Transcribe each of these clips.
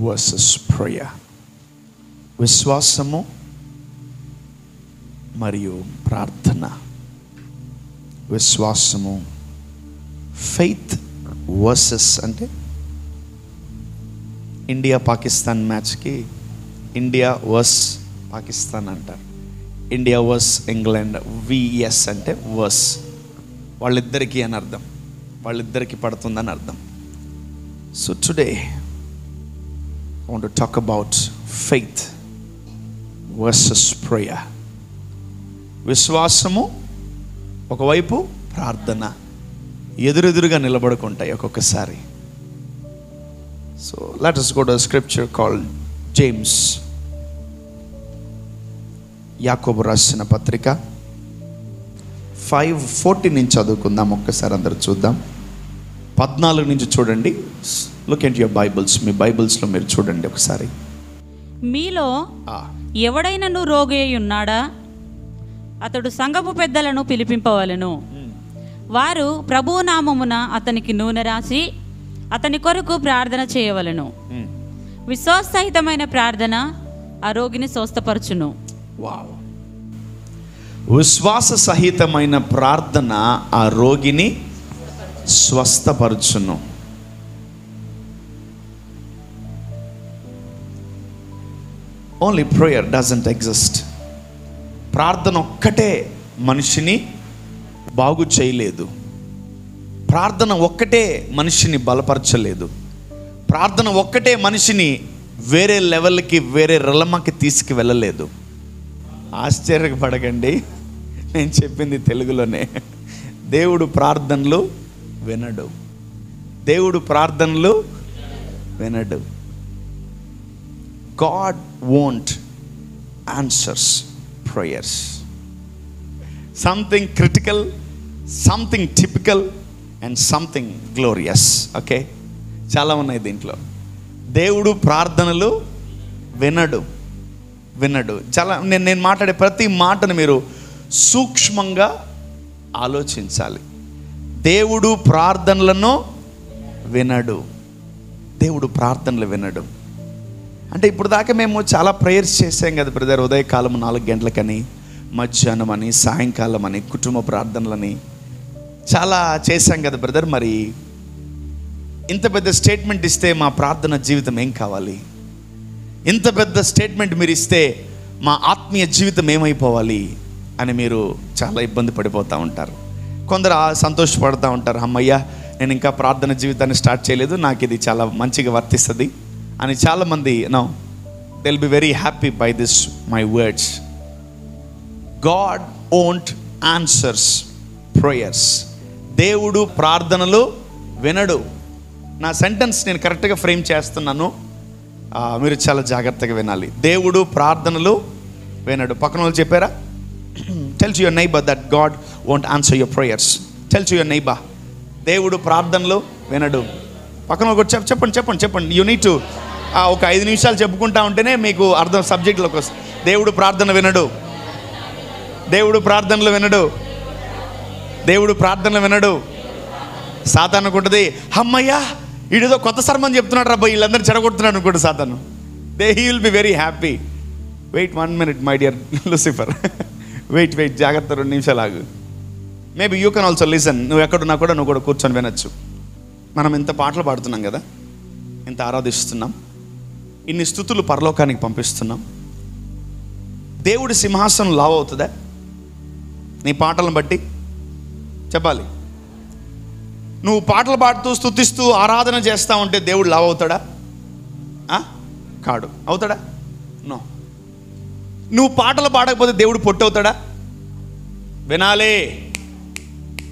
Versus prayer. విశ్వాసము మరియు ప్రార్థన. విశ్వాసము, ఫెయిత్ వర్సెస్ అంటే ఇండియా పాకిస్తాన్ మ్యాచ్కి ఇండియా వర్స్ పాకిస్తాన్ అంటారు, ఇండియా వర్స్ ఇంగ్లాండ్, విఎస్ అంటే వర్స్, వాళ్ళిద్దరికీ అని అర్థం, వాళ్ళిద్దరికీ పడుతుందని అర్థం. So today I want to talk about faith versus prayer. విశ్వాసము ఒకవైపు, ప్రార్థన ఎదురెదురుగా నిలబడుకుంటాయి ఒక్కొక్కసారి. So let us go to a scripture called James. యాకోబు రాసిన పత్రిక 5:14 నుంచి చదువుకుందాం. ఒక్కసారి అందరూ చూద్దాం. 14 నుంచి చూడండి. Look at your Bibles. మీ బైబిల్స్లో మీరు చూడండి ఒకసారి. మీలో ఎవడైనను రోగి అయి ఉన్నాడా? అతడు సంఘపు పెద్దలను పిలిపింపవలెను. వారు ప్రభువు నామమున అతనికి నూనె రాసి అతని కొరకు ప్రార్థన చేయవలెను. విశ్వాససహితమైన ప్రార్థన ఆ రోగిని స్వస్థపరచును. వావ్. విశ్వాస సహితమైన ప్రార్థన ఆ రోగిని స్వస్థపరచును. Only prayer doesn't exist. ప్రార్థన ఒక్కటే మనిషిని బాగు చేయలేదు. ప్రార్థన ఒక్కటే మనిషిని బలపరచలేదు. ప్రార్థన ఒక్కటే మనిషిని వేరే లెవెల్కి, వేరే రెలమకి తీసుకువెళ్ళలేదు. ఆశ్చర్యపడకండి, నేను చెప్పింది తెలుగులోనే. దేవుడు ప్రార్థనలు వినడు. దేవుడు ప్రార్థనలు వినడు. God won't answers prayers. Something critical, something typical and something glorious. Okay? చాలా ఉన్నాయి దీంట్లో. దేవుడు ప్రార్థనలు వినడు. చాలా నేను మాట్లాడే ప్రతి మాటను మీరు సూక్ష్మంగా ఆలోచించాలి. దేవుడు ప్రార్థనలను వినడు. దేవుడు ప్రార్థనలు వినడు. అంటే ఇప్పుడు దాకా మేము చాలా ప్రేయర్స్ చేసాం కదా బ్రదర్. ఉదయకాలం 4 గంటలకని, మధ్యాహ్నం అని, సాయంకాలం అని, కుటుంబ ప్రార్థనలని చాలా చేశాం కదా బ్రదర్. మరి ఇంత పెద్ద స్టేట్మెంట్ ఇస్తే మా ప్రార్థన జీవితం ఏం కావాలి? ఇంత పెద్ద స్టేట్మెంట్ మీరు ఇస్తే మా ఆత్మీయ జీవితం ఏమైపోవాలి అని మీరు చాలా ఇబ్బంది పడిపోతూ ఉంటారు. కొందరు సంతోషపడుతూ ఉంటారు, అమ్మయ్య నేను ఇంకా ప్రార్థన జీవితాన్ని స్టార్ట్ చేయలేదు, నాకు ఇది చాలా మంచిగా వర్తిస్తుంది అని. చాలామంది no they will be very happy by this my words. God won't answers prayers. దేవుడు ప్రార్థనలు వినడు. నా సెంటెన్స్ నేను కరెక్ట్గా ఫ్రేమ్ చేస్తున్నాను, మీరు చాలా జాగ్రత్తగా వినాలి. దేవుడు ప్రార్థనలు వినడు. పక్కన వాళ్ళు చెప్పారా? Tell to your neighbour that God won't answer your prayers. Tell to your neighbour, దేవుడు ప్రార్థనలు వినడు. పక్కన కూడా చెప్పండి. యూ నీడ్ టు ఒక 5 నిమిషాలు చెప్పుకుంటా ఉంటేనే మీకు అర్థం సబ్జెక్ట్లోకి వస్తుంది. దేవుడు ప్రార్థన వినడు. దేవుడు ప్రార్థనలు వినడు. దేవుడు ప్రార్థనలు వినడు. సాతాను అనుకుంటుంది, అమ్మయ్యా వీడిదో కొత్త సర్మన్ చెప్తున్నాడు రా, వీళ్ళందరూ చెడగొడుతున్నాడు అనుకుంటు సాతాను. He will be very happy. Wait 1 minute my dear Lucifer. Wait జాగ్రత్త, 2 నిమిషాలు ఆగు. Maybe you can also listen. నువ్వు ఎక్కడున్నా కూడా నువ్వు కూడా కూర్చొని వినొచ్చు. మనం ఇంత పాటలు పాడుతున్నాం కదా, ఇంత ఆరాధిస్తున్నాం, ఇన్ని స్తుతులు పరలోకానికి పంపిస్తున్నాం. దేవుడి సింహాసనం లావ్ అవుతుందా నీ పాటలను బట్టి? చెప్పాలి. నువ్వు పాటలు పాడుతూ స్తుతిస్తూ ఆరాధన చేస్తూ ఉంటే దేవుడు లావ్ అవుతాడా? కాడు. అవుతాడా? నో. నువ్వు పాటలు పాడకపోతే దేవుడు పొట్టు అవుతాడా? వినాలే.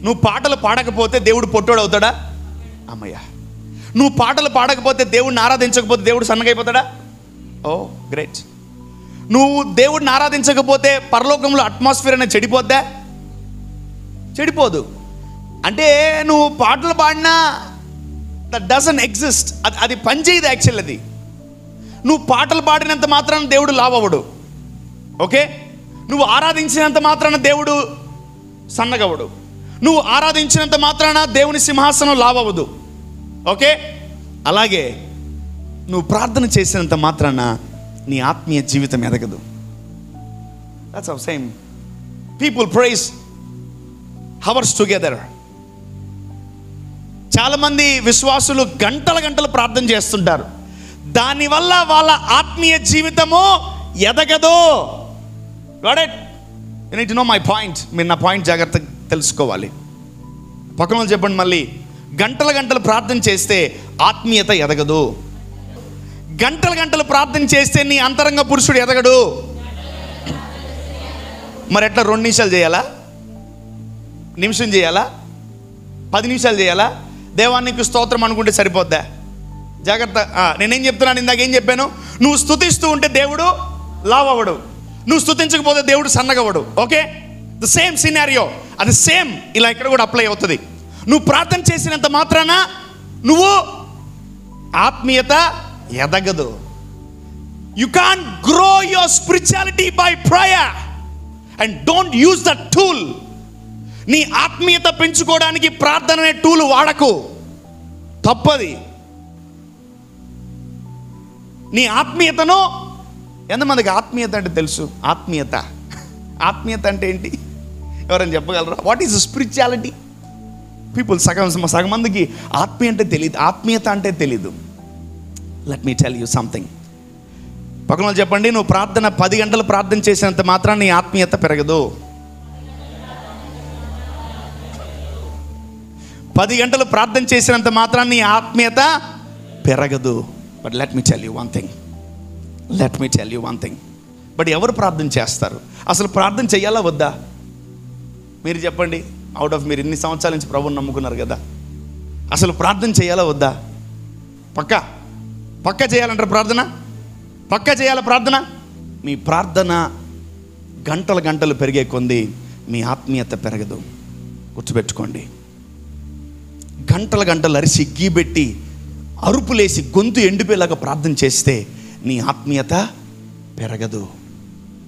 నువ్వు పాటలు పాడకపోతే దేవుడు పొట్టోడు అవుతాడా? అమ్మయ్య. నువ్వు పాటలు పాడకపోతే దేవుడిని ఆరాధించకపోతే దేవుడు సన్నగైపోతాడా? ఓ గ్రేట్. నువ్వు దేవుడిని ఆరాధించకపోతే పరలోకంలో అట్మాస్ఫియర్ అనేది చెడిపోద్దా? చెడిపోదు. అంటే నువ్వు పాటలు పాడినా దట్ డజంట్ ఎగ్జిస్ట్. అది పనిచేయదు యాక్చువల్. అది నువ్వు పాటలు పాడినంత మాత్రాన దేవుడు లావ్ అవ్వడు. ఓకే? నువ్వు ఆరాధించినంత మాత్రాన దేవుడు సన్నగవడు. నువ్వు ఆరాధించినంత మాత్రాన దేవుని సింహాసనం లావ్ అవ్వదు. ఓకే? అలాగే నువ్వు ప్రార్థన చేసినంత మాత్రాన నీ ఆత్మీయ జీవితం ఎదగదు. That's how same people prays hours together. చాలామంది విశ్వాసులు గంటలు ప్రార్థన చేస్తుంటారు, దానివల్ల వాళ్ళ ఆత్మీయ జీవితము ఎదగదు. Got it? You need to know my point. మీరు నా పాయింట్ జాగ్రత్తగా తెలుసుకోవాలి. పక్కన వాళ్ళు చెప్పండి మళ్ళీ. గంటలు ప్రార్థన చేస్తే ఆత్మీయత ఎదగదు. గంటలు ప్రార్థన చేస్తే నీ అంతరంగ పురుషుడు ఎదగడు. మరి ఎట్లా 2 నిమిషాలు చేయాలా, నిమిషం చేయాలా, 10 నిమిషాలు చేయాలా? దేవానికి స్తోత్రం అనుకుంటే సరిపోద్దా? జాగ్రత్త. నేనేం చెప్తున్నాను, ఇందాక ఏం చెప్పాను? నువ్వు స్తుతిస్తూ ఉంటే దేవుడు లావ్ అవ్వడు, నువ్వు స్తుతించకపోతే దేవుడు సన్నగవ్వడు. ఓకే, ద సేమ్ సినారియో, అది సేమ్ ఇలా ఇక్కడ కూడా అప్లై అవుతుంది. నువ్వు ప్రార్థన చేసినంత మాత్రాన నువ్వు ఆత్మీయత ఎదగదు. You can grow your spirituality by prayer and don't use the tool. నీ ఆత్మీయత పెంచుకోవడానికి ప్రార్థన అనే టూల్ వాడకు, తప్పది. నీ ఆత్మీయతను, ఎంతమందికి ఆత్మీయత అంటే తెలుసు? ఆత్మీయత అంటే ఏంటి? ఎవరైనా చెప్పగలరా? What is spirituality? పీపుల్ సగం మందికి ఆత్మీయత అంటే తెలీదు. Let me tell you something. పక్కన వాళ్ళు చెప్పండి, నువ్వు 10 గంటలు ప్రార్థన చేసినంత మాత్రం నీ ఆత్మీయత పెరగదు. 10 గంటలు ప్రార్థన చేసినంత మాత్రం నీ ఆత్మీయత పెరగదు. But let me tell you one thing. But ఎవరు ప్రార్థన చేస్తారు? అసలు ప్రార్థన చెయ్యాలా వద్దా? మీరు చెప్పండి. మీరు ఇన్ని సంవత్సరాల నుంచి ప్రభువుని నమ్ముకున్నారు కదా, అసలు ప్రార్థన చేయాలా వద్దా? పక్కా చేయాలంటారు ప్రార్థన? పక్కా చేయాలా ప్రార్థన? మీ ప్రార్థన గంటలు పెరిగే కొంది మీ ఆత్మీయత పెరగదు. గుర్తుపెట్టుకోండి. గంటలు అరిసి గీబెట్టి అరుపులేసి గొంతు ఎండిపోయేలాగా ప్రార్థన చేస్తే నీ ఆత్మీయత పెరగదు.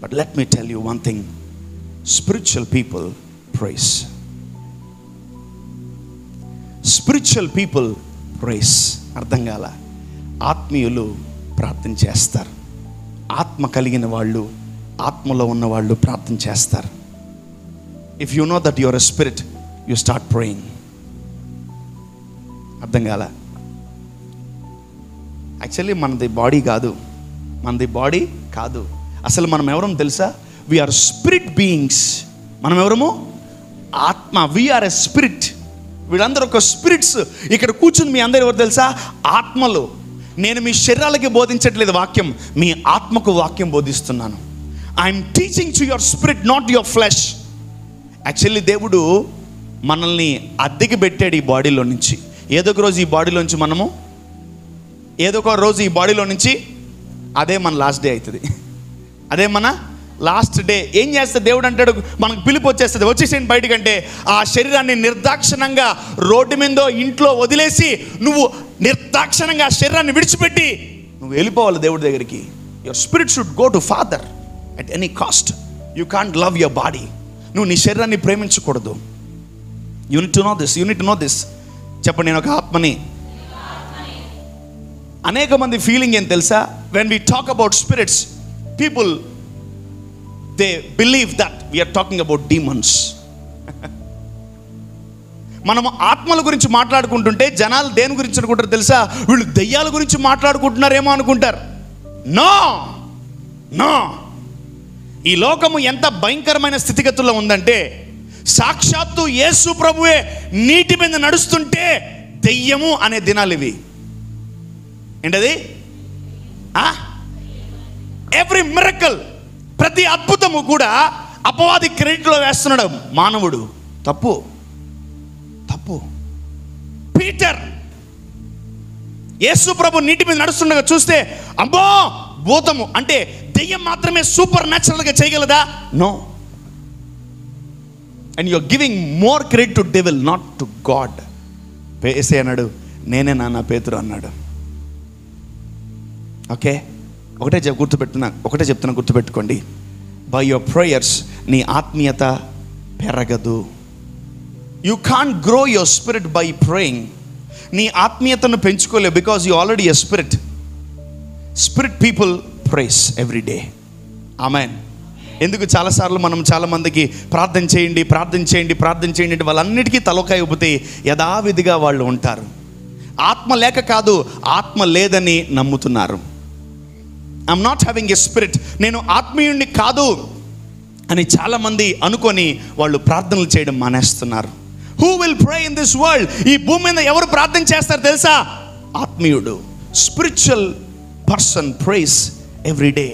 But let me tell you one thing, spiritual people price. Spiritual people price. అర్థం కాల? ఆత్మీయులు ప్రార్థన చేస్తారు. ఆత్మ కలిగిన వాళ్ళు, ఆత్మలో ఉన్న వాళ్ళు ప్రార్థన చేస్తారు. If you know that your a spirit, you start praying. అర్థం కాల? యాక్చువల్లీ మనది బాడీ కాదు. అసలు మనం ఎవరం తెలుసా? We are spirit beings. మనం ఎవరము? ఆత్మ. We are a spirit. వీళ్ళందరూ ఒక స్పిరిట్స్. ఇక్కడ కూర్చుని మీ అందరూ ఎవరు తెలుసా? ఆత్మలు. నేను మీ శరీరాలకి బోధించట్లేదు వాక్యం, మీ ఆత్మకు వాక్యం బోధిస్తున్నాను. I'm teaching to your spirit, not your flesh. Actually దేవుడు మనల్ని అద్దెకి పెట్టాడు ఈ బాడీలో నుంచి. ఏదో ఒక రోజు ఈ బాడీలో నుంచి అదే మన లాస్ట్ డే అవుతుంది. అదే మన లాస్ట్ డే. ఏం చేస్తే దేవుడు అంటాడు, మనకు పిలుపు వచ్చేసేయండి బయటకంటే, ఆ శరీరాన్ని నిర్దాక్షిణంగా రోడ్డు మీదో ఇంట్లో వదిలేసి నువ్వు నిర్దాక్షిణంగా ఆ శరీరాన్ని విడిచిపెట్టి నువ్వు వెళ్ళిపోవాలి దేవుడి దగ్గరికి. Your spirit should go to father at any cost. You can't love your body. నువ్వు నీ శరీరాన్ని ప్రేమించకూడదు. You need to know this. చెప్పండి, నేను ఒక ఆత్మని. అనేక మంది ఫీలింగ్ ఏం తెలుసా? When we talk about spirits, people they believe that we are talking about demons. మనము ఆత్మల గురించి మాట్లాడుకుంటుంటే జనాలు దేని గురించి అనుకుంటారు తెలుసా? వీళ్ళు దెయ్యాల గురించి మాట్లాడుకుంటున్నారేమో అనుకుంటారు. నో. ఈ లోకము ఎంత భయంకరమైన స్థితిగతుల్లో ఉందంటే, సాక్షాత్తు యేసు ప్రభువే నీటి మీద నడుస్తుంటే దెయ్యము అనే దినాలు ఇవి. ఏంటది? ఎవ్రీ మిరకల్, ప్రతి అద్భుతము కూడా అపవాది క్రెడిట్లో వేస్తున్నాడు మానవుడు. తప్పు. పీటర్ యేసు ప్రభు నీటి మీద నడుస్తుండగా చూస్తే అమ్మో భూతము అంటే దెయ్యం మాత్రమే సూపర్ న్యాచురల్గా చేయగలదా? No. And you are giving more credit to devil, not to God. యేసే అన్నాడు, నేనే నా పేతురు అన్నాడు. ఓకే, ఒకటే చెప్తున్నా గుర్తుపెట్టుకోండి. బై యువర్ ప్రేయర్స్ నీ ఆత్మీయత పెరగదు. You can't grow your spirit by praying. నీ ఆత్మీయతను పెంచుకోలేవు, because you already a spirit. Spirit people praise every day. Amen. ఎందుకు చాలాసార్లు మనం చాలామందికి ప్రార్థన చేయండి ప్రార్థన చేయండి ప్రార్థన చేయండి అంటే వాళ్ళన్నిటికీ తలకాయ ఊపితే యథావిధిగా వాళ్ళు ఉంటారు. ఆత్మ లేక కాదు, ఆత్మ లేదని నమ్ముతున్నారు. I'm not having a spirit, నేను ఆత్మీయుణ్ణి కాదు అని చాలామంది అనుకొని వాళ్ళు ప్రార్థనలు చేయడం మానేస్తున్నారు. Who will pray in this world? ఈ భూమి మీద ఎవరు ప్రార్థన చేస్తారు తెలుసా? ఆత్మీయుడు. Spiritual person prays every day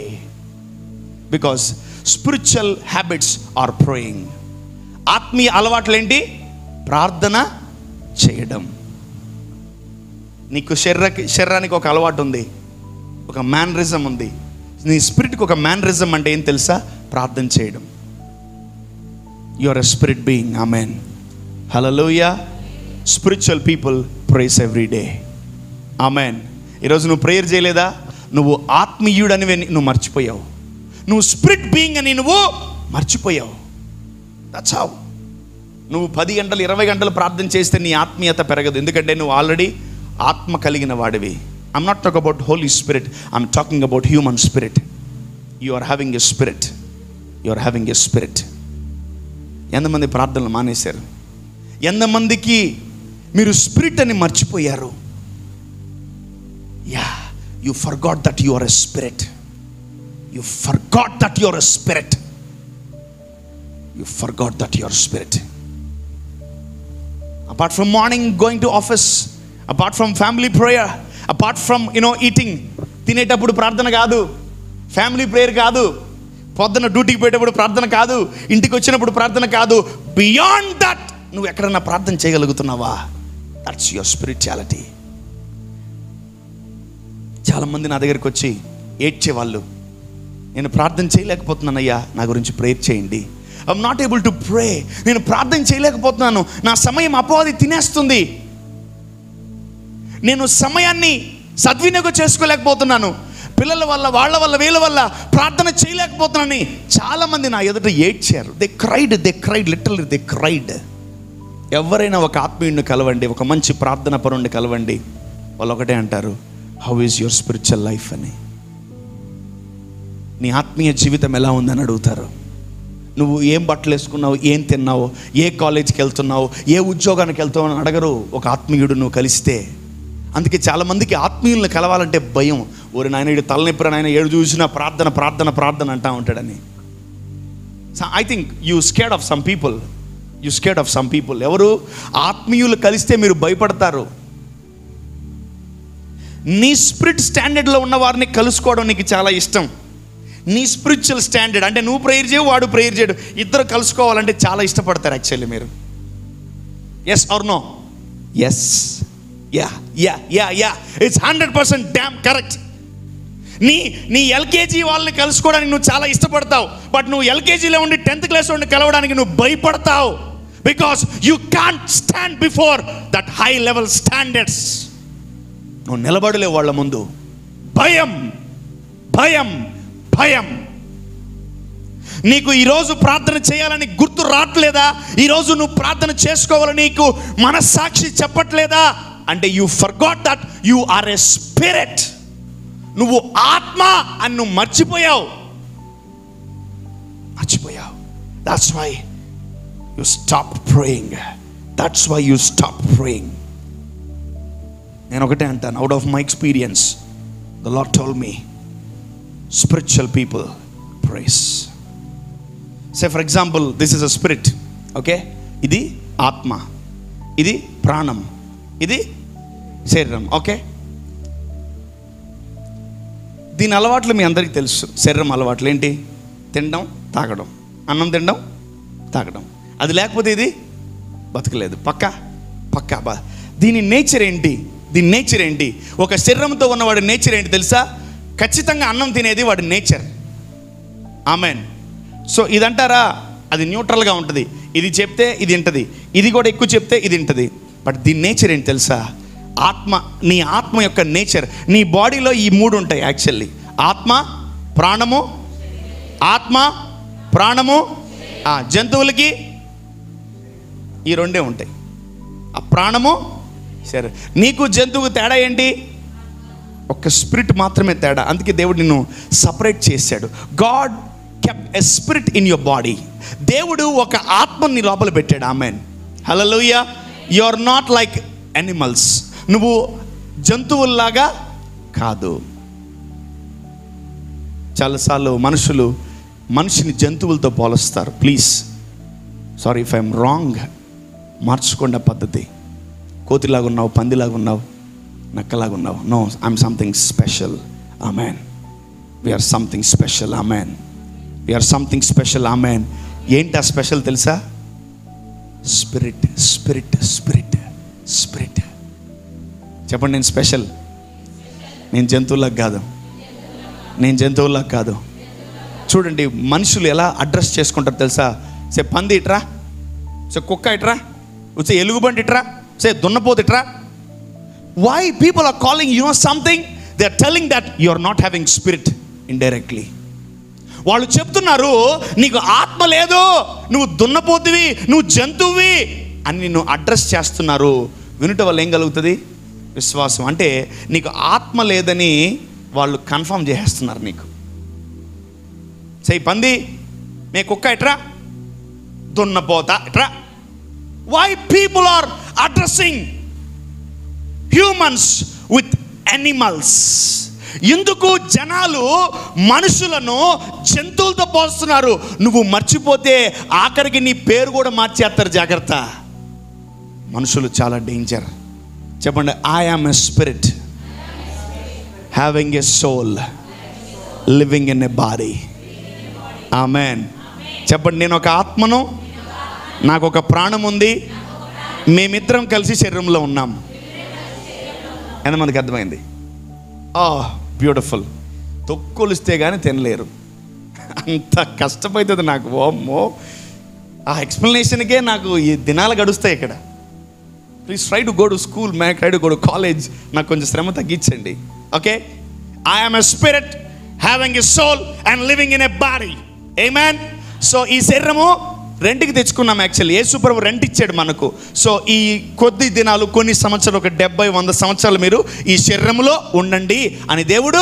because spiritual habits are praying. ఆత్మీయ అలవాట్లు ఏంటి? ప్రార్థన చేయడం. నీకు శరీరానికి ఒక అలవాటు ఉంది, ఒక మ్యానరిజం ఉంది. నీ స్పిరిట్కి ఒక మ్యానరిజం అంటే ఏం తెలుసా? ప్రార్థన చేయడం. You are a spirit being. Amen. Hallelujah. Spiritual people praise every day. Amen. ఈరోజు నువ్వు ప్రేయర్ చేయలేదా? నువ్వు ఆత్మీయుడని నువ్వు మర్చిపోయావు. నువ్వు స్పిరిట్ బీయింగ్ అని నువ్వు మర్చిపోయావు. That's how. నువ్వు 10 గంటలు 20 గంటలు ప్రార్థన చేస్తే నీ ఆత్మీయత పెరగదు. ఎందుకంటే నువ్వు ఆల్రెడీ ఆత్మ కలిగిన వాడివి. I'm not talk about holy spirit, I'm talking about human spirit. You are having a spirit. You are having a spirit. ఎంతమంది ప్రార్థనలు మానేశారు? ఎంతమందికి మీరు స్పిరిట్ అని మర్చిపోయారు? Yeah, you forgot that you are a spirit. You forgot that you're a spirit. You forgot that you're a spirit. Apart from morning going to office, apart from family prayer, apart from eating, తినేటప్పుడు ప్రార్థన కాదు, family prayer కాదు, పొద్దున డ్యూటీకి పోయేటప్పుడు ప్రార్థన కాదు, ఇంటికి వచ్చినప్పుడు ప్రార్థన కాదు, బియాండ్ దట్ నువ్వు ఎక్కడన్నా ప్రార్థన చేయగలుగుతున్నావా? That's your spirituality. చాలామంది నా దగ్గరికి వచ్చి ఏడ్చేవాళ్ళు, నేను ప్రార్థన చేయలేకపోతున్నానయ్యా, నా గురించి ప్రేయర్ చేయండి. I'm not able to pray. నేను ప్రార్థన చేయలేకపోతున్నాను, నా సమయం అపవాది తినేస్తుంది, నేను సమయాన్ని సద్వినియోగం చేసుకోలేకపోతున్నాను, పిల్లల వల్ల వాళ్ళ వల్ల వీళ్ళ వల్ల ప్రార్థన చేయలేకపోతున్నానని చాలామంది నా ఎదుట ఏడ్చారు. They cried literally they cried. ఎవరైనా ఒక ఆత్మీయుడిని కలవండి, ఒక మంచి ప్రార్థన పరుణ్ణి కలవండి, వాళ్ళు ఒకటే అంటారు, how is your spiritual life అని. నీ ఆత్మీయ జీవితం ఎలా ఉందని అడుగుతారు. నువ్వు ఏం బట్టలు వేసుకున్నావు, ఏం తిన్నావు, ఏ కాలేజ్కి వెళ్తున్నావు, ఏ ఉద్యోగానికి వెళ్తావు అని అడగరు ఒక ఆత్మీయుడు నువ్వు కలిస్తే. అందుకే చాలామందికి ఆత్మీయులను కలవాలంటే భయం. ఓరి నాయన, ఇడు తలనొప్పి నాయన, ఏడు చూసినా ప్రార్థన ప్రార్థన ప్రార్థన అంటా ఉంటాడని. I think you scared of some people. ఎవరు? ఆత్మీయులు కలిస్తే మీరు భయపడతారు. నీ స్పిరిట్ స్టాండర్డ్లో ఉన్న వారిని కలుసుకోవడం నీకు చాలా ఇష్టం. నీ స్పిరిచువల్ స్టాండర్డ్ అంటే నువ్వు ప్రేయర్ చేయవు, వాడు ప్రేయర్ చేయడు, ఇద్దరు కలుసుకోవాలంటే చాలా ఇష్టపడతారు యాక్చువల్లీ మీరు. Yes or no? Yes. Yeah it's 100% damn correct. నీ ఎల్కేజీ వాళ్ళని కలుసుకోవడానికి నువ్వు చాలా ఇష్టపడతావు, బట్ నువ్వు ఎల్కేజీలో ఉండి 10th క్లాస్ ఉండి కలవడానికి నువ్వు భయపడతావు. Because you can't stand before that high level standards. నువ్వు నిలబడలేవు వాళ్ళ ముందు. భయం. నీకు ఈరోజు ప్రార్థన చేయాలని గుర్తు రావట్లేదా? ఈరోజు నువ్వు ప్రార్థన చేసుకోవాలని నీకు మనస్సాక్షి చెప్పట్లేదా? అంటే you forgot that you are a spirit. నువ్వు ఆత్మ అని నువ్వు మర్చిపోయావు. That's why you stopped praying. నేను ఒకటే అంటాను, out of my experience the lord told me, spiritual people praise. Say for example, this is a spirit, okay? ఇది ఆత్మ, ఇది ప్రాణం, ఇది శరీరం, ఓకే? దీని అలవాట్లు మీ అందరికీ తెలుసు. శరీరం అలవాట్లు ఏంటి? తినడం, తాగడం, అన్నం తినడం, తాగడం. అది లేకపోతే ఇది బతకలేదు. పక్కా. దీని నేచర్ ఏంటి? ఒక శరీరంతో ఉన్నవాడి నేచర్ ఏంటి తెలుసా? ఖచ్చితంగా అన్నం తినేది వాడి నేచర్. ఆమెన్. సో ఇదంటారా, అది న్యూట్రల్గా ఉంటుంది. ఇది చెప్తే ఇది వింటది, ఇది కూడా ఎక్కువ చెప్తే ఇది వింటది. బట్ దీని నేచర్ ఏంటి తెలుసా? నీ ఆత్మ యొక్క నేచర్. నీ బాడీలో ఈ 3 ఉంటాయి యాక్చువల్లీ. ఆత్మ, ప్రాణము. జంతువులకి ఈ 2 ఉంటాయి, ఆ ప్రాణము, శరీరం. నీకు జంతువుకు తేడా ఏంటి? ఒక స్పిరిట్ మాత్రమే తేడా. అందుకే దేవుడు నిన్ను సపరేట్ చేశాడు. God kept a spirit in your body. దేవుడు ఒక ఆత్మని లోపల పెట్టాడు. Amen, hallelujah. You are not like animals. నువ్వు జంతువుల్లాగా కాదు. చాలాసార్లు మనిషిని జంతువులతో పోలుస్తారు. Please, sorry if I'm wrong, మార్చుకోండి పద్ధతి. కోతిలాగా ఉన్నావు, పందిలాగా ఉన్నావు, నక్కలాగా ఉన్నావు. No, I'm something special. Amen. We're something special. Amen. We're something special. Amen. ఏంటి ఆ స్పెషల్ తెలుసా? Spirit, spirit, spirit, spirit. చెప్పండి, నేను స్పెషల్. నేను జంతువులకు కాదు, నేను జంతువులకు కాదు. చూడండి మనుషులు ఎలా అడ్రస్ చేసుకుంటారు తెలుసా? సే పంది ఇట్రా, సే కుక్క ఇట్రా, సే ఎలుగుబంటి ఇట్రా, సే దున్నపోతు ఇట్రా. Why people are calling you know something? They are telling that you are not having spirit. Indirectly వాళ్ళు చెప్తున్నారు నీకు ఆత్మ లేదు, నువ్వు దున్నపోతువి, నువ్వు జంతువువి అని నిన్ను అడ్రస్ చేస్తున్నారు. వినుట వల్ల ఏం కలుగుతుంది? విశ్వాసం. అంటే నీకు ఆత్మ లేదని వాళ్ళు కన్ఫర్మ్ చేసేస్తున్నారు నీకు. సే పంది, మే కుక్క ఇట్రా, దున్నపోతా ఇట్రా. Why people are addressing humans with animals? ఎందుకు జనాలు మనుషులను జంతువులతో పోస్తున్నారు? నువ్వు మర్చిపోతే ఆఖరికి నీ పేరు కూడా మార్చేస్తారు. జాగ్రత్త. మనుషులు చాలా డేంజర్. చెప్పండి, I am a spirit having a soul living in a body. Amen. చెప్పండి, నేను ఒక ఆత్మను, నాకు ఒక ప్రాణం ఉంది, మేమిద్దరం కలిసి శరీరంలో ఉన్నాం. ఎంతమందికి అర్థమైంది? బ్యూటిఫుల్. తొక్కులిస్తే కానీ తినలేరు, అంత కష్టమవుతుంది నాకు. ఓమ్మో, ఆ ఎక్స్ప్లెనేషన్కే నాకు ఈ దినాలు గడుస్తాయి ఇక్కడ. Please try to go to school, max try to go to college. నాకు కొంచెం శ్రమ తగ్గించండి. Okay, I am a spirit having a soul and living in a body. Amen. So ఈ శరీరము రెంట్కి తెచ్చుకున్నాం. యాక్చువల్లీ యేసుప్రభు రెంట్ ఇచ్చాడు మనకు. సో ఈ కొద్ది దినాలు, కొన్ని సంవత్సరాలు, ఒక 70-100 సంవత్సరాలు మీరు ఈ శరీరంలో ఉండండి అని దేవుడు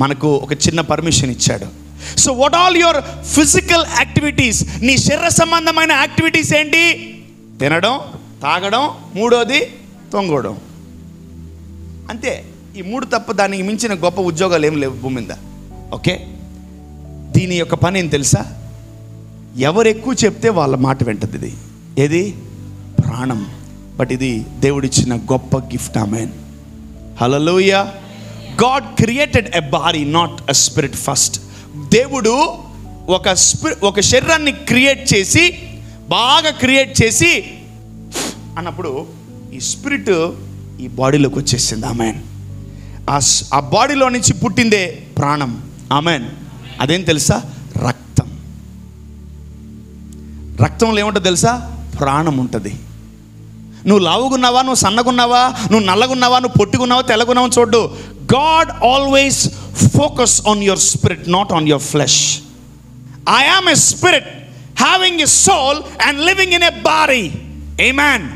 మనకు ఒక చిన్న పర్మిషన్ ఇచ్చాడు. So what all your physical activities, నీ శరీర సంబంధమైన యాక్టివిటీస్ ఏంటి? తినడం, తాగడం, మూడోది తొంగడం. అంతే. ఈ మూడు తప్ప దానికి మించిన గొప్ప ఉద్యోగాలు ఏం లేవు భూమి మీద. ఓకే, దీని యొక్క పని ఏం తెలుసా? ఎవరు ఎక్కువ చెప్తే వాళ్ళ మాట వింటది. ఇది ఏది? ప్రాణం. బట్ ఇది దేవుడిచ్చిన గొప్ప gift. Amen, hallelujah. God created a body, not a spirit first. దేవుడు ఒక శరీరాన్ని క్రియేట్ చేసి, బాగా క్రియేట్ చేసి అన్నప్పుడు ఈ స్పిరిట్ ఈ బాడీలోకి వచ్చేసింది. ఆమేన్. ఆ బాడీలో నుంచి పుట్టిందే ప్రాణం. ఆమేన్. అదేం తెలుసా? రక్తం. రక్తంలో ఏముంటుంది తెలుసా? ప్రాణం ఉంటుంది. నువ్వు లావుగున్నావా, నువ్వు సన్నగున్నావా, నువ్వు నల్లగున్నావా, నువ్వు పొట్టుకున్నావా, తెల్లగున్నావా చూడు. God always focus on your spirit, not on your flesh. I am a spirit having a soul and living in a body. Amen.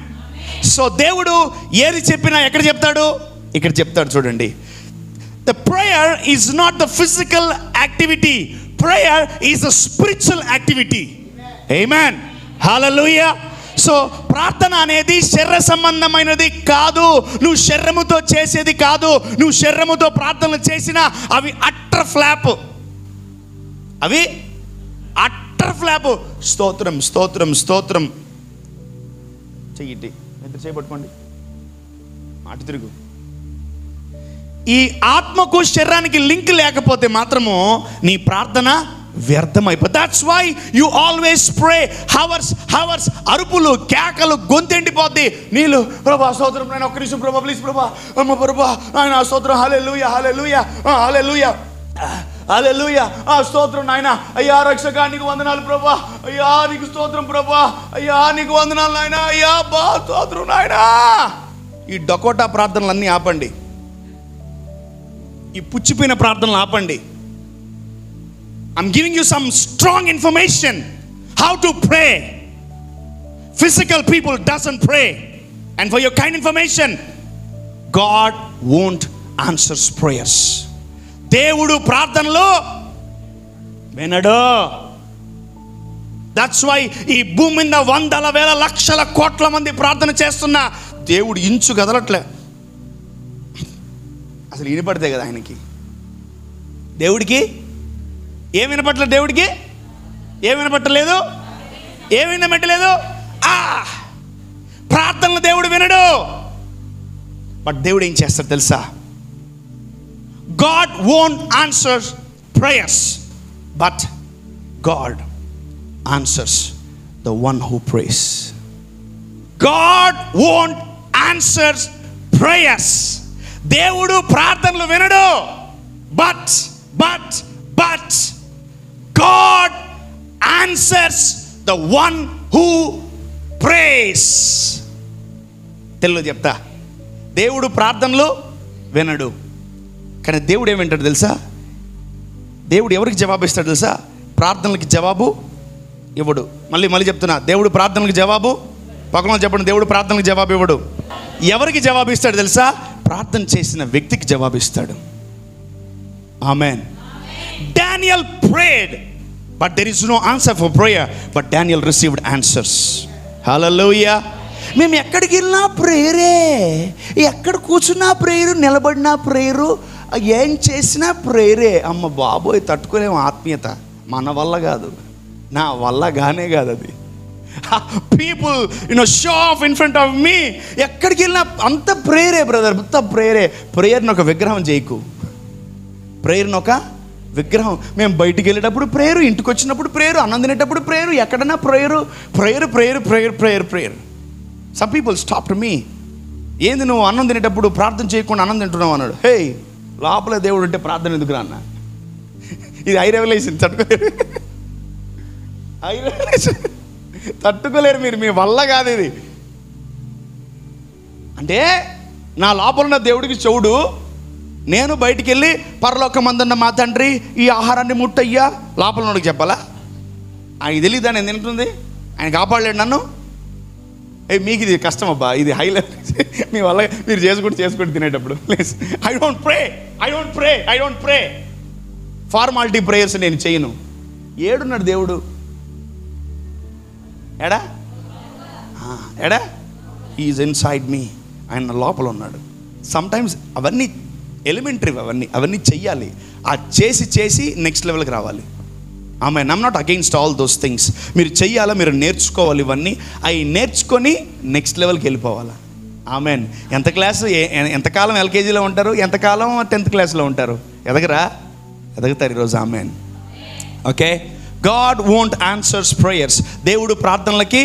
So దేవుడు ఏది చెప్పినా ఎక్కడ చెప్తాడు? ఇక్కడ చెప్తాడు. చూడండి, the prayer is not the physical activity, prayer is a spiritual activity. Amen, hallelujah. So ప్రార్థన అనేది శరీర సంబంధమైనది కాదు. నువ్వు శరీరముతో చేసేది కాదు. నువ్వు శరీరముతో ప్రార్థనలు చేసినా అవి అట్టర్ ఫ్లాప్, అవి అట్టర్ ఫ్లాప్. స్తోత్రం, స్తోత్రం, స్తోత్రం. చెయ్యి ఎంత చేయబట్టుకోండి, అటు తిరుగు. ఈ ఆత్మకు శరీరానికి లింక్ లేకపోతే మాత్రము నీ ప్రార్థన వ్యర్థమైపోతుంది. That's why you always pray hours. అరుపులు, కేకలు, గొంతెండిపోద్ది. నీళ్ళు, ప్రభా స్తోత్రం, నేను ఒక్క నిమిషం ప్రభా, ప్లీజ్ ప్రభా, అమ్మ ప్రభా, ఆయన స్తోత్రం, హల్లెలూయా, హల్లెలూయా, హల్లెలూయా, హల్లెలూయా, స్తోత్రం నాయన. అయ్యా రక్షగా నీకు వందనాలు ప్రభా, అయ్యా నీకు స్తోత్రం ప్రభా, అయ్యా నీకు వందనాలు నాయన, అయ్యా బా స్తోత్రం నాయన. ఈ డకోటా ప్రార్థనలన్నీ ఆపండి. ఈ పుచ్చిపోయిన ప్రార్థనలు ఆపండి. I'm giving you some strong information how to pray. Physical people doesn't pray. And for your kind information, God won't answers prayers. దేవుడు ప్రార్థనలు వినడు. దట్స్ వై ఈ భూమి మీద వందల వేల లక్షల కోట్ల మంది ప్రార్థన చేస్తున్నా దేవుడు ఇంచు కదలట్లే. అసలు వినపడితే కదా ఆయనకి. దేవుడికి ఏం వినపట్టలేదు? దేవుడికి ఏం వినపట్టలేదు? ఏం వినపట్టలేదు? ప్రార్థనలు దేవుడు వినడు. బట్ దేవుడు ఏం చేస్తాడు తెలుసా? God won't answer prayers, but God answers the one who prays. God won't answer prayers. దేవుడు ప్రార్థనలు వినడు. But God answers the one who prays. Telugu చెప్తా, దేవుడు ప్రార్థనలు వినడు, కానీ దేవుడు ఏం వింటాడు తెలుసా? దేవుడు ఎవరికి జవాబు ఇస్తాడు తెలుసా? ప్రార్థనలకి జవాబు ఇవ్వడు. మళ్ళీ చెప్తున్నా, దేవుడు ప్రార్థనలకు జవాబు, పక్కన చెప్పండి, దేవుడు ప్రార్థనలకు జవాబు ఇవ్వడు. ఎవరికి జవాబు ఇస్తాడు తెలుసా? ప్రార్థన చేసిన వ్యక్తికి జవాబు ఇస్తాడు. ఆమేన్. Daniel prayed, but there is no answer for prayer, but Daniel received answers. Hallelujah. మేము ఎక్కడికి వెళ్ళినా ప్రేయరే, ఎక్కడ కూర్చున్నా ప్రేయరు, నిలబడినా ప్రేయరు, ఏం చేసినా ప్రేయరే. అమ్మ బాబోయ్, తట్టుకోలేము ఆత్మీయత. మన వల్ల కాదు, నా వల్ల గానే కాదు అది. People show off in front of me. ఎక్కడికి వెళ్ళినా అంత ప్రేయరే బ్రదర్, అంత ప్రేయరే. ప్రేయర్ని ఒక విగ్రహం చేయకు. ప్రేయర్ని ఒక విగ్రహం. మేము బయటికి వెళ్ళేటప్పుడు ప్రేయరు, ఇంటికి వచ్చినప్పుడు ప్రేయరు, అన్నం తినేటప్పుడు ప్రేయరు, ఎక్కడన్నా prayer prayer prayer prayer prayer prayer. Some people stop to me, ఏంది నువ్వు అన్నం తినేటప్పుడు ప్రార్థన చేయకుండా అన్నం తింటున్నావు అన్నాడు. హే, లోపల దేవుడు ఉంటే ప్రార్థన ఎందుకురా అన్న? ఇది హై రెవల్యూషన్. తట్టుకోలేరు మీరు, మీ వల్ల కాదు ఇది. అంటే నా లోపల ఉన్న దేవుడికి చెవుడు, నేను బయటికి వెళ్ళి పరలోకమందున్న మా తండ్రి ఈ ఆహారాన్ని ముట్టయ్యా లోపల ఉన్నోడికి చెప్పాలా? ఆయన తెలియదా నేను తింటుంది? ఆయన కాపాడలేడు నన్ను? మీకు ఇది కష్టం అబ్బా, ఇది హై లెవెల్. మీ వల్ల మీరు చేసుకుంటూ తినేటప్పుడు please, I don't pray formality prayers నేను చేయను. ఏడున్నాడు దేవుడు? ఎడా ఈజ్ ఇన్సైడ్ మీ. ఆయన లోపల ఉన్నాడు. సమ్టైమ్స్ అవన్నీ ఎలిమెంటరీ, అవన్నీ చెయ్యాలి. ఆ చేసి నెక్స్ట్ లెవెల్కి రావాలి. Amen. I'm not against all those things. మీరు చెయ్యాలా, మీరు నేర్చుకోవాలి. ఇవన్నీ అవి నేర్చుకొని నెక్స్ట్ లెవెల్కి వెళ్ళిపోవాలా. ఆమెన్. ఎంతకాలం ఎల్కేజీలో ఉంటారు, ఎంతకాలం 10th క్లాస్లో ఉంటారు? ఎదగతారు ఈరోజు. Amen. Okay. God won't answers prayers. దేవుడు ప్రార్థనలకి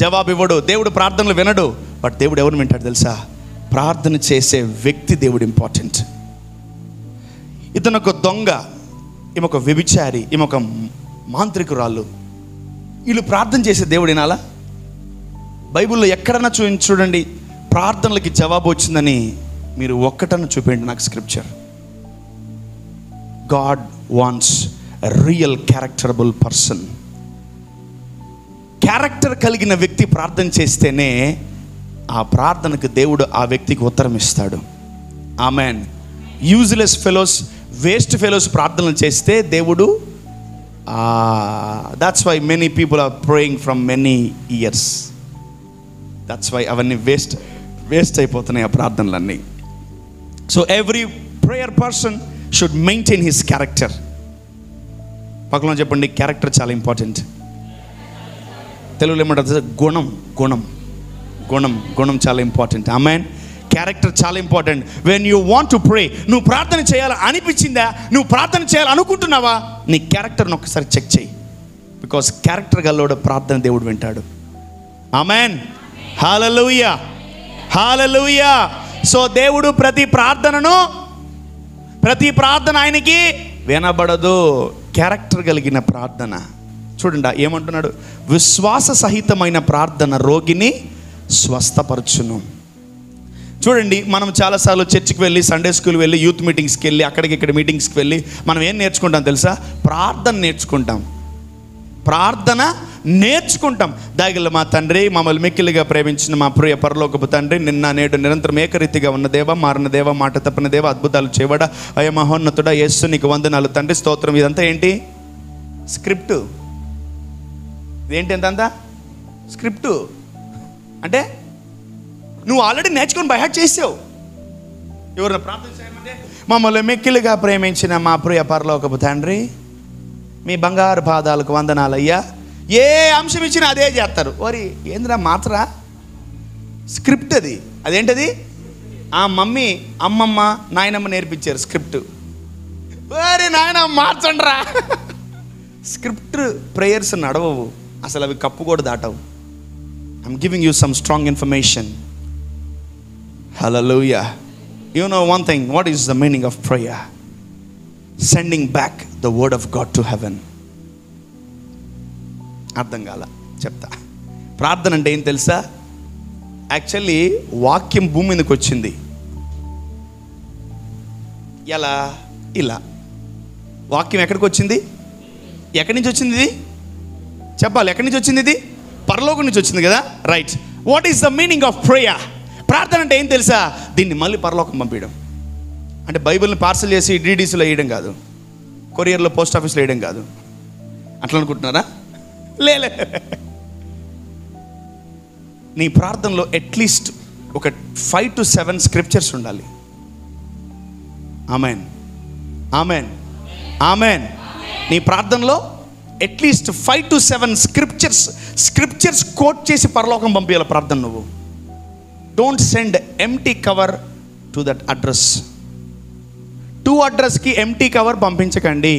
జవాబు ఇవ్వడు, దేవుడు ప్రార్థనలు వినడు. బట్ దేవుడు ఎవరు వింటాడు తెలుసా? ప్రార్థన చేసే వ్యక్తి దేవుడు ఇంపార్టెంట్. ఇతను ఒక దొంగ, ఈమె ఒక వ్యభిచారి, ఈమె ఒక మాంత్రికురాళ్ళు. వీళ్ళు ప్రార్థన చేసే దేవుడు వినాలా? బైబిల్లో ఎక్కడన్నా చూడండి ప్రార్థనలకి జవాబు వచ్చిందని మీరు ఒక్కటన్నా చూపించండి నాకు scripture. God wants a real characterable person. Character కలిగిన వ్యక్తి ప్రార్థన చేస్తేనే ఆ ప్రార్థనకు దేవుడు ఆ వ్యక్తికి ఉత్తరం ఇస్తాడు. Amen. Useless fellows, waste fellows ప్రార్థనలు చేస్తే దేవుడు, that's why many people are praying from many years. That's why అవన్నీ వేస్ట్ అయిపోతున్నాయి ఆ ప్రార్థనలన్నీ. So every prayer person should maintain his character. పక్కన చెప్పండి, క్యారెక్టర్ చాలా ఇంపార్టెంట్. తెలుగులో ఏమంటారు? గుణం చాలా ఇంపార్టెంట్. ఆమెన్. క్యారెక్టర్ చాలా important. When you want to pray, నువ్వు ప్రార్థన చేయాలి అనిపించిందా, నువ్వు ప్రార్థన చేయాలనుకుంటున్నావా, నీ క్యారెక్టర్ని ఒకసారి చెక్ చేయి. బికాస్ క్యారెక్టర్ గల్లోడు ప్రార్థన దేవుడు వింటాడు. ఆమెన్. హల్లెలూయా, హల్లెలూయా. సో దేవుడు ప్రతి ప్రార్థన ఆయనకి వినబడదు. క్యారెక్టర్ కలిగిన ప్రార్థన. చూడండి ఏమంటున్నాడు? విశ్వాస సహితమైన ప్రార్థన రోగిని స్వస్థపరచును. చూడండి, మనం చాలాసార్లు చర్చికి వెళ్ళి, సండే స్కూల్ వెళ్ళి, యూత్ మీటింగ్స్కి వెళ్ళి, ఇక్కడ మీటింగ్స్కి వెళ్ళి మనం ఏం నేర్చుకుంటాం తెలుసా? ప్రార్థన నేర్చుకుంటాం. ప్రార్థన నేర్చుకుంటాం. దయగల మా తండ్రి, మమ్మల్ని మిక్కిలిగా ప్రేమించిన మా ప్రియ పరలోకపు తండ్రి, నిన్న నేడు నిరంతరం ఏకరీతిగా ఉన్న దేవ, మారిన దేవ, మాట తప్పిన దేవ, అద్భుతాలు చేయబడ అయ్యా మహోన్నతుడా యేసు నీకు వందనాలు తండ్రి, స్తోత్రం. ఇదంతా ఏంటి? స్క్రిప్టు. ఇదేంటి ఎంతంతా? స్క్రిప్టు. అంటే నువ్వు ఆల్రెడీ నేర్చుకొని బైహార్ట్ చేసావు. ఎవరైనా ప్రార్థన చేయమంటే, మమ్మల్ని మిక్కిలిగా ప్రేమించిన మా ప్రియ పరలోకపు తండ్రి, మీ బంగారు పాదాలకు వందనాలయ్యా. ఏ అంశం ఇచ్చినా అదే చేస్తారు. ఓరి ఏంద్రా మాత్రా? స్క్రిప్ట్ అది. అదేంటది? ఆ మమ్మీ, అమ్మమ్మ, నాయనమ్మ నేర్పించారు స్క్రిప్ట్. ఓరి నాయన మార్చండ్రా. స్క్రిప్ట్ ప్రేయర్స్ నడవవు అసలు, అవి కప్పు కూడా దాటవు. I'm giving you some strong information. Hallelujah. You know one thing, what is the meaning of prayer? Sending back the word of God to heaven. అర్థం కాల, చెప్తా. ప్రార్థన అంటే ఏం తెలుసా? యాక్చువల్లీ వాక్యం భూమి మీదకి వచ్చింది. ఎలా? ఇలా. వాక్యం ఎక్కడికి వచ్చింది? ఎక్కడి నుంచి వచ్చింది ఇది? చెప్పాలి. ఎక్కడి నుంచి వచ్చింది ఇది? పరలోకం నుంచి వచ్చింది కదా. Right. What is the meaning of prayer? ప్రార్థన అంటే ఏం తెలుసా? దీన్ని మళ్ళీ పరలోకం పంపించడం. అంటే బైబిల్ని పార్సల్ చేసి డీడీసీలో వేయడం కాదు, కొరియర్లో పోస్ట్ ఆఫీస్లో వేయడం కాదు. అట్లా అనుకుంటున్నారా? లేలే. నీ ప్రార్థనలో అట్లీస్ట్ ఒక 5 to 7 స్క్రిప్చర్స్ ఉండాలి. Amen, amen, amen. నీ ప్రార్థనలో అట్లీస్ట్ 5 to 7 స్క్రిప్చర్స్ కోట్ చేసి పరలోకం పంపించాలి ప్రార్థన. నువ్వు don't send empty cover to that address. To అడ్రస్కి ఎంటీ కవర్ పంపించకండి.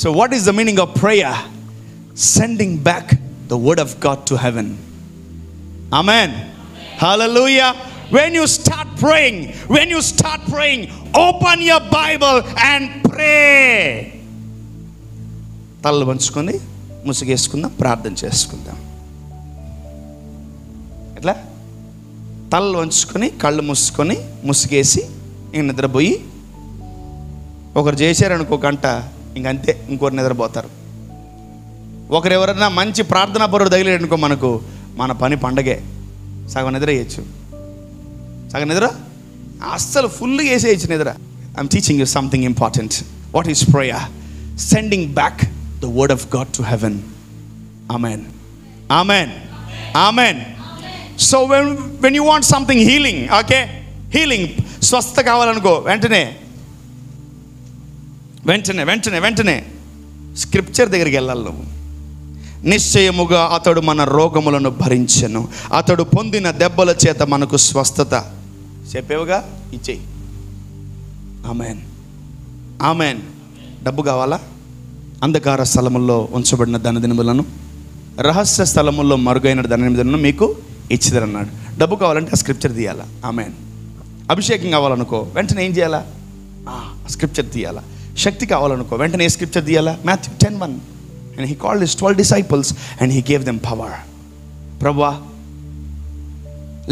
So what is the meaning of prayer? Sending back the word of god to heaven. Amen. Hallelujah. When you start praying, open your Bible and pray. తలలు వంచుకొని ముసుగేసుకుందాం, ప్రార్థన చేసుకుందాం. ఎట్లా? తలలు వంచుకొని కళ్ళు మూసుకొని ముసుగేసి ఇంక నిద్రపోయి, ఒకరు చేశారనుకో గంట, ఇంకంతే, ఇంకోరు నిద్రపోతారు. ఒకరు ఎవరైనా మంచి ప్రార్థనా పరుడు తగిలేడనుకో మనకు, మన పని పండగే. సగం నిద్ర వేయచ్చు, సగం నిద్ర అస్సలు ఫుల్గా వేసేయచ్చు నిద్ర. I'm teaching you something important. What is prayer? Sending back the word of god to heaven. Amen, amen, amen. So when you want something healing, okay, healing, స్వస్థ కావాలనుకో, వెంటనే స్క్రిప్చర్ దగ్గరికి వెళ్ళాలి నువ్వు. నిశ్చయముగా అతడు మన రోగములను భరించెను, అతడు పొందిన దెబ్బల చేత మనకు స్వస్థత. చెప్పేవుగా, ఇచ్చేయి. Amen, amen. డబ్బు కావాలా? అంధకార స్థలముల్లో ఉంచబడిన ధనదినములను, రహస్య స్థలముల్లో మరుగైన ధనదినములను మీకు ఇచ్చిదరన్నాడు. డబ్బు కావాలంటే ఆ స్క్రిప్చర్ తీయాలా. ఆమెన్. అభిషేకం కావాలనుకో, వెంటనే ఏం చేయాలా? స్క్రిప్చర్ తీయాలా. శక్తి కావాలనుకో, వెంటనే ఏ స్క్రిప్చర్ తీయాలా? Matthew 10:1. And he called his 12 disciples and he gave them power. ప్రభువా,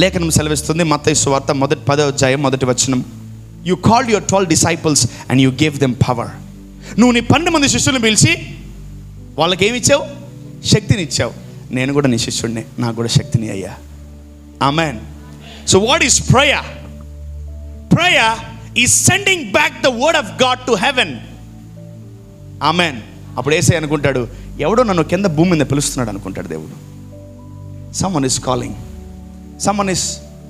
లేఖనం సెలవిస్తుంది, మత్తయి సువార్త 10వ అధ్యాయం 1వ వచనం, you called your 12 disciples and you gave them power. నువ్వు నీ 12 మంది శిష్యులను పిలిచి వాళ్ళకి ఏమి ఇచ్చావు? శక్తిని ఇచ్చావు. నేను కూడా నీ శిష్యుడిని, నాకు కూడా శక్తిని అయ్యా. Amen. So what is prayer? Prayer is sending back the word of god to heaven. Amen. అప్పుడు యేసయ్య అనుకుంటాడు, ఎవడో నన్ను కింద భూమి మీద పిలుస్తున్నాడు అనుకుంటాడు దేవుడు. Someone is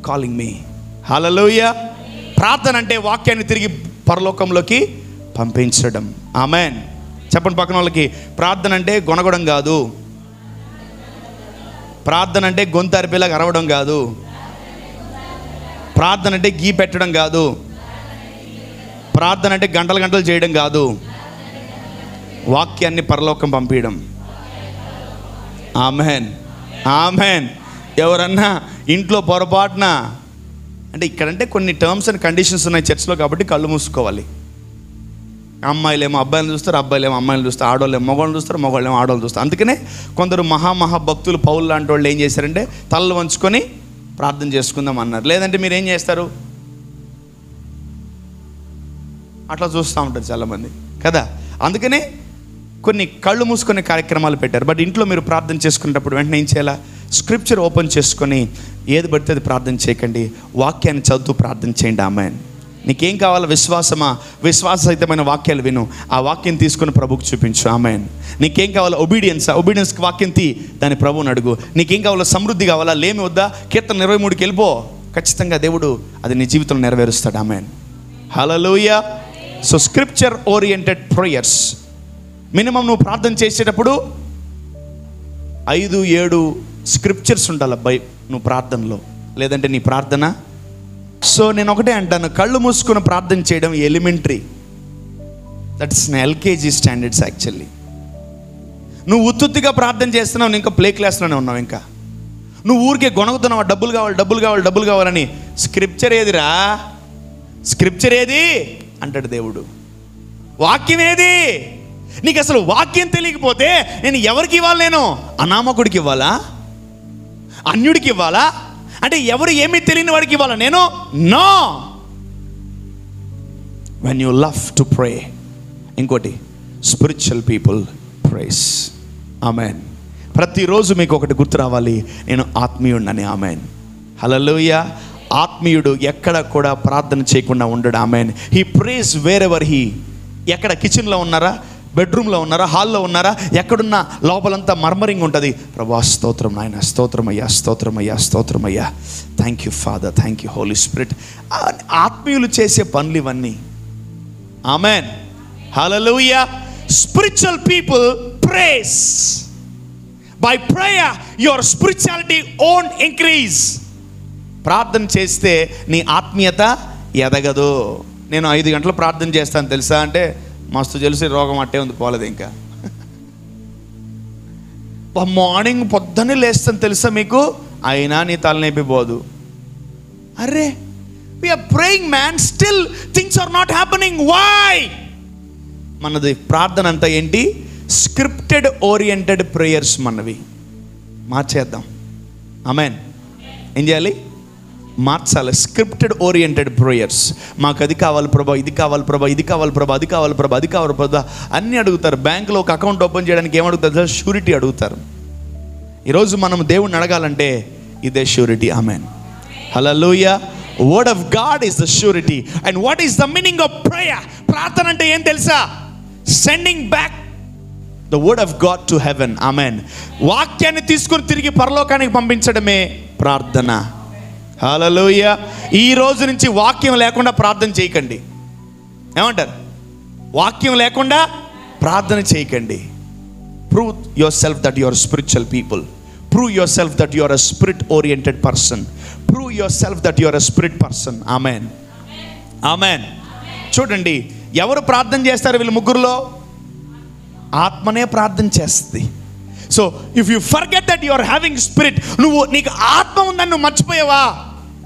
calling me. Hallelujah. ప్రార్థన అంటే వాక్యాన్ని తిరిగి పరలోకంలోకి పంపించడం. ఆమెన్. చెప్పండి పక్కన వాళ్ళకి, ప్రార్థన అంటే గొనగడం కాదు, ప్రార్థన అంటే గొంతరిపేలాగా అరవడం కాదు, ప్రార్థన అంటే గీ పెట్టడం కాదు, ప్రార్థన అంటే గంటలు గంటలు చేయడం కాదు, వాక్యాన్ని పరలోకం పంపించడం. Amen, amen. ఎవరన్నా ఇంట్లో పొరపాటున, అంటే ఇక్కడంటే కొన్ని టర్మ్స్ అండ్ కండిషన్స్ ఉన్నాయి చర్చ్లో, కాబట్టి కళ్ళు మూసుకోవాలి. అమ్మాయిలేమో అబ్బాయిలను చూస్తారు, అబ్బాయిలేమో అమ్మాయిలు చూస్తారు, ఆడవాళ్ళేమో మగవాళ్ళని చూస్తారు, మగవాళ్ళేమో ఆడవాళ్ళు చూస్తారు. అందుకనే కొందరు మహాభక్తులు పౌలు లాంటి వాళ్ళు ఏం చేశారంటే తలలు వంచుకొని ప్రార్థన చేసుకుందాం అన్నారు. లేదంటే మీరు ఏం చేస్తారు? అట్లా చూస్తూ ఉంటారు చాలామంది కదా. అందుకనే కొన్ని కళ్ళు మూసుకునే కార్యక్రమాలు పెట్టారు. బట్ ఇంట్లో మీరు ప్రార్థన చేసుకునేటప్పుడు వెంటనే ఏం చేయాలా? స్క్రిప్చర్ ఓపెన్ చేసుకొని ఏది పడితే అది ప్రార్థన చేయకండి, వాక్యాన్ని చదువుతూ ప్రార్థన చేయండి. ఆమేన్. నీకేం కావాలో విశ్వాసమా? విశ్వాసహితమైన వాక్యాలు విను, ఆ వాక్యం తీసుకుని ప్రభువుకి చూపించు. ఆమేన్. నీకేం కావాలో ఒబీడియన్సా? ఒబీడియన్స్కి వాక్యం తీ, దాని ప్రభువుని అడుగు. నీకేం కావాలో సమృద్ధి కావాలా? లేమి వద్దా? కీర్తన 23కి వెళ్ళిపో, ఖచ్చితంగా దేవుడు అది నీ జీవితంలో నెరవేరుస్తాడు. Amen. Hallelujah. So scripture oriented prayers. Minimum నువ్వు ప్రార్థన చేసేటప్పుడు 5-7 స్క్రిప్చర్స్ ఉండాలి నువ్వు ప్రార్థనలో, లేదంటే నీ ప్రార్థన. సో నేను ఒకటే అంటాను, కళ్ళు మూసుకుని ప్రార్థన చేయడం elementary, that's LKG standards actually. నువ్వు ఉత్తుత్తిగా ప్రార్థన చేస్తున్నావు, ఇంకా ప్లే క్లాస్లోనే ఉన్నావు. ఇంకా నువ్వు ఊరికే గొణగుతున్నావు, డబ్బులు కావాలి డబ్బులు కావాలి డబ్బులు కావాలని. స్క్రిప్చర్ ఏదిరా? స్క్రిప్చర్ ఏది అంటాడు దేవుడు. వాక్యం ఏది? నీకు అసలు వాక్యం తెలియకపోతే నేను ఎవరికి ఇవ్వాలి? నేను అనామకుడికి ఇవ్వాలా? అన్యుడికి ఇవ్వాలా? అంటే ఎవరు ఏమీ తెలియని వాడికి ఇవ్వాలా నేను? No. When you love to pray. ఇంకోటి, స్పిరిచువల్ పీపుల్ ప్రేస్. ఆమెన్. ప్రతిరోజు మీకు ఒకటి గుర్తు రావాలి, నేను ఆత్మీయుడిని. ఆమెన్. హల్లెలూయా. ఆత్మీయుడు ఎక్కడ కూడా ప్రార్థన చేయకుండా ఉండడు. Amen. He prays wherever he. ఎక్కడ? కిచెన్లో ఉన్నారా, బెడ్రూమ్లో ఉన్నారా, హాల్లో ఉన్నారా, ఎక్కడున్నా లోపలంతా మర్మరింగ్ ఉంటుంది. ప్రభువా స్తోత్రం నాయన, స్తోత్రమయ్యా స్తోత్రమయ్యా స్తోత్రమయ్యా, thank you father, thank you holy spirit. ఆత్మీయులు చేసే పనులు ఇవన్నీ. Amen. Hallelujah. Spiritual people pray. By prayer your spirituality own increase. ప్రార్థన చేస్తే నీ ఆత్మీయత ఎదగదు. నేను 5 గంటలు ప్రార్థన చేస్తాను తెలుసా అంటే, మస్తు తెలిసి రోగం అట్టే ఉంది, పోలేదు ఇంకా. మార్నింగ్ పొద్దున్నే లేస్తాను తెలుసా మీకు, అయినా నీ తలనొప్పి పోదు. అరే, we are praying man, still things are not happening. Why? మనది ప్రార్థన అంతా ఏంటి? స్క్రిప్టెడ్ ఓరియంటెడ్ ప్రేయర్స్ మనవి. మార్చేద్దాం. ఆమెన్. ఏం చేయాలి? మార్చాలి. Scripted oriented prayers. మాకు అది కావాలి ప్రభా, ఇది కావాలి ప్రభా, ఇది కావాలి ప్రభా, అది కావాలి ప్రభా, అది కావాలి ప్రభా అన్నీ అడుగుతారు. బ్యాంకులో ఒక అకౌంట్ ఓపెన్ చేయడానికి ఏమడుగుతారు? షూరిటీ అడుగుతారు. ఈరోజు మనం దేవుణ్ణి అడగాలంటే ఇదే surety. Amen. Hallelujah. Word of God is the surety. And what is the meaning of prayer? ప్రార్థన అంటే ఏం తెలుసా? Sending back the word of god to heaven. Amen. వాక్యాన్ని తీసుకుని తిరిగి పరలోకానికి పంపించడమే ప్రార్థన. హల్లెలూయా. ఈ రోజు నుంచి వాక్యం లేకుండా ప్రార్థన చేయకండి. ఏమంటారు? వాక్యం లేకుండా ప్రార్థన చేయకండి. Prove yourself that you are spiritual people. Prove yourself that you are a spirit oriented person. Prove yourself that you are a spirit person. Amen. Amen. చూడండి, ఎవరు ప్రార్థన చేస్తారు వీళ్ళు ముగ్గురులో? ఆత్మనే ప్రార్థన చేస్తుంది. So if you forget that you are having spirit, నీకు ఆత్మ ఉందని నువ్వు మర్చిపోయావా,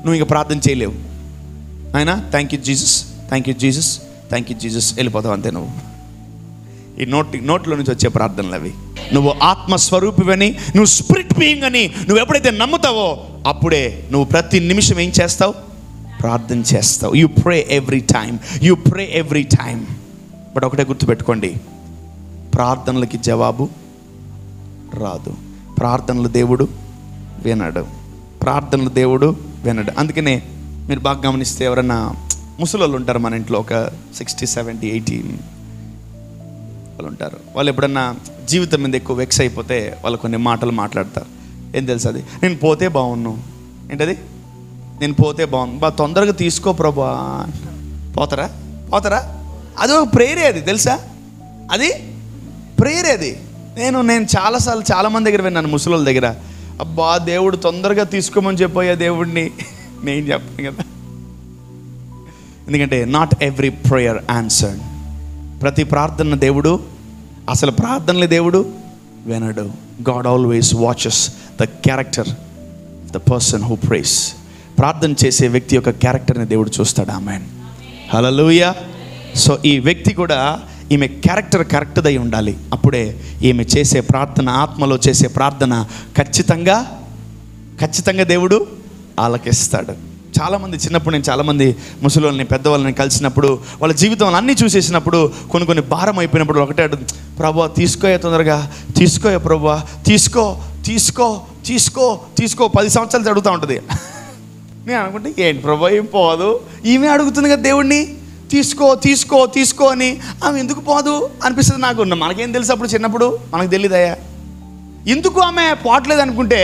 నువ్వు ఇంకా ప్రార్థన చేయలేవు. ఆయన thank you Jesus, thank you Jesus, thank you Jesus, వెళ్ళిపోతావు అంతే. నువ్వు ఈ నోట్లో నుంచి వచ్చే ప్రార్థనలు అవి. నువ్వు ఆత్మస్వరూపివని, నువ్వు స్పిరిట్ బీయింగ్ అని నువ్వు ఎప్పుడైతే నమ్ముతావో అప్పుడే నువ్వు ప్రతి నిమిషం ఏం చేస్తావు? ప్రార్థన చేస్తావు. You pray every time, you pray every time. But ఒకటే గుర్తుపెట్టుకోండి, ప్రార్థనలకి జవాబు రాదు. ప్రార్థనలు దేవుడు వినడు. ప్రార్థనలు దేవుడు వినడు. అందుకనే మీరు బాగా గమనిస్తే ఎవరన్నా ముసలోళ్ళు ఉంటారు మన ఇంట్లో, ఒక 60, 70, 80 వాళ్ళు ఉంటారు. వాళ్ళు ఎప్పుడన్నా జీవితం మీద ఎక్కువ వెక్స్ అయిపోతే వాళ్ళు కొన్ని మాటలు మాట్లాడతారు. ఏం తెలుసు అది? నేను పోతే బాగున్ను. ఏంటది? నేను పోతే బాగుంది. బాగా తొందరగా తీసుకో ప్రభా. పోతారా? అది ఒక ప్రేయరే. అది తెలుసా? అది ప్రేయరే. అది నేను చాలాసార్లు చాలామంది దగ్గర విన్నాను, ముసలోళ్ళ దగ్గర, అబ్బా దేవుడు తొందరగా తీసుకోమని చెప్పోయా దేవుడిని. నేను చెప్పను కదా, ఎందుకంటే నాట్ ఎవ్రీ ప్రేయర్ ఆన్సర్డ్. ప్రతి ప్రార్థన దేవుడు, అసలు ప్రార్థనలే దేవుడు వినడు. God always watches the character of the person who prays. ప్రార్థన చేసే వ్యక్తి యొక్క క్యారెక్టర్ని దేవుడు చూస్తాడు. ఆమెన్. హల్లెలూయా. సో ఈ వ్యక్తి కూడా, ఈమె క్యారెక్టర్ కరెక్ట్దై ఉండాలి. అప్పుడే ఈమె చేసే ప్రార్థన, ఆత్మలో చేసే ప్రార్థన ఖచ్చితంగా దేవుడు ఆలకిస్తాడు. చాలామంది చిన్నప్పుడు నేను చాలామంది ముసలిని పెద్దవాళ్ళని కలిసినప్పుడు వాళ్ళ జీవితంలో అన్నీ చూసేసినప్పుడు కొన్ని భారం అయిపోయినప్పుడు ఒకటే అడుగు, ప్రభువా తీసుకోయే తొందరగా, తీసుకోయే ప్రభువా, తీసుకో తీసుకో తీసుకో తీసుకో 10 సంవత్సరాలు అడుగుతూ ఉంటుంది. నేను అనుకుంటే ఏంటి ప్రభువా ఏం పోదు, ఈమె అడుగుతుంది కదా దేవుడిని తీసుకో తీసుకో తీసుకో అని, ఆమె ఎందుకు పోదు అనిపిస్తుంది నాకు. మనకేం తెలుసు అప్పుడు చిన్నప్పుడు, మనకు తెలియదయ్యా ఎందుకు ఆమె పోవట్లేదు అనుకుంటే,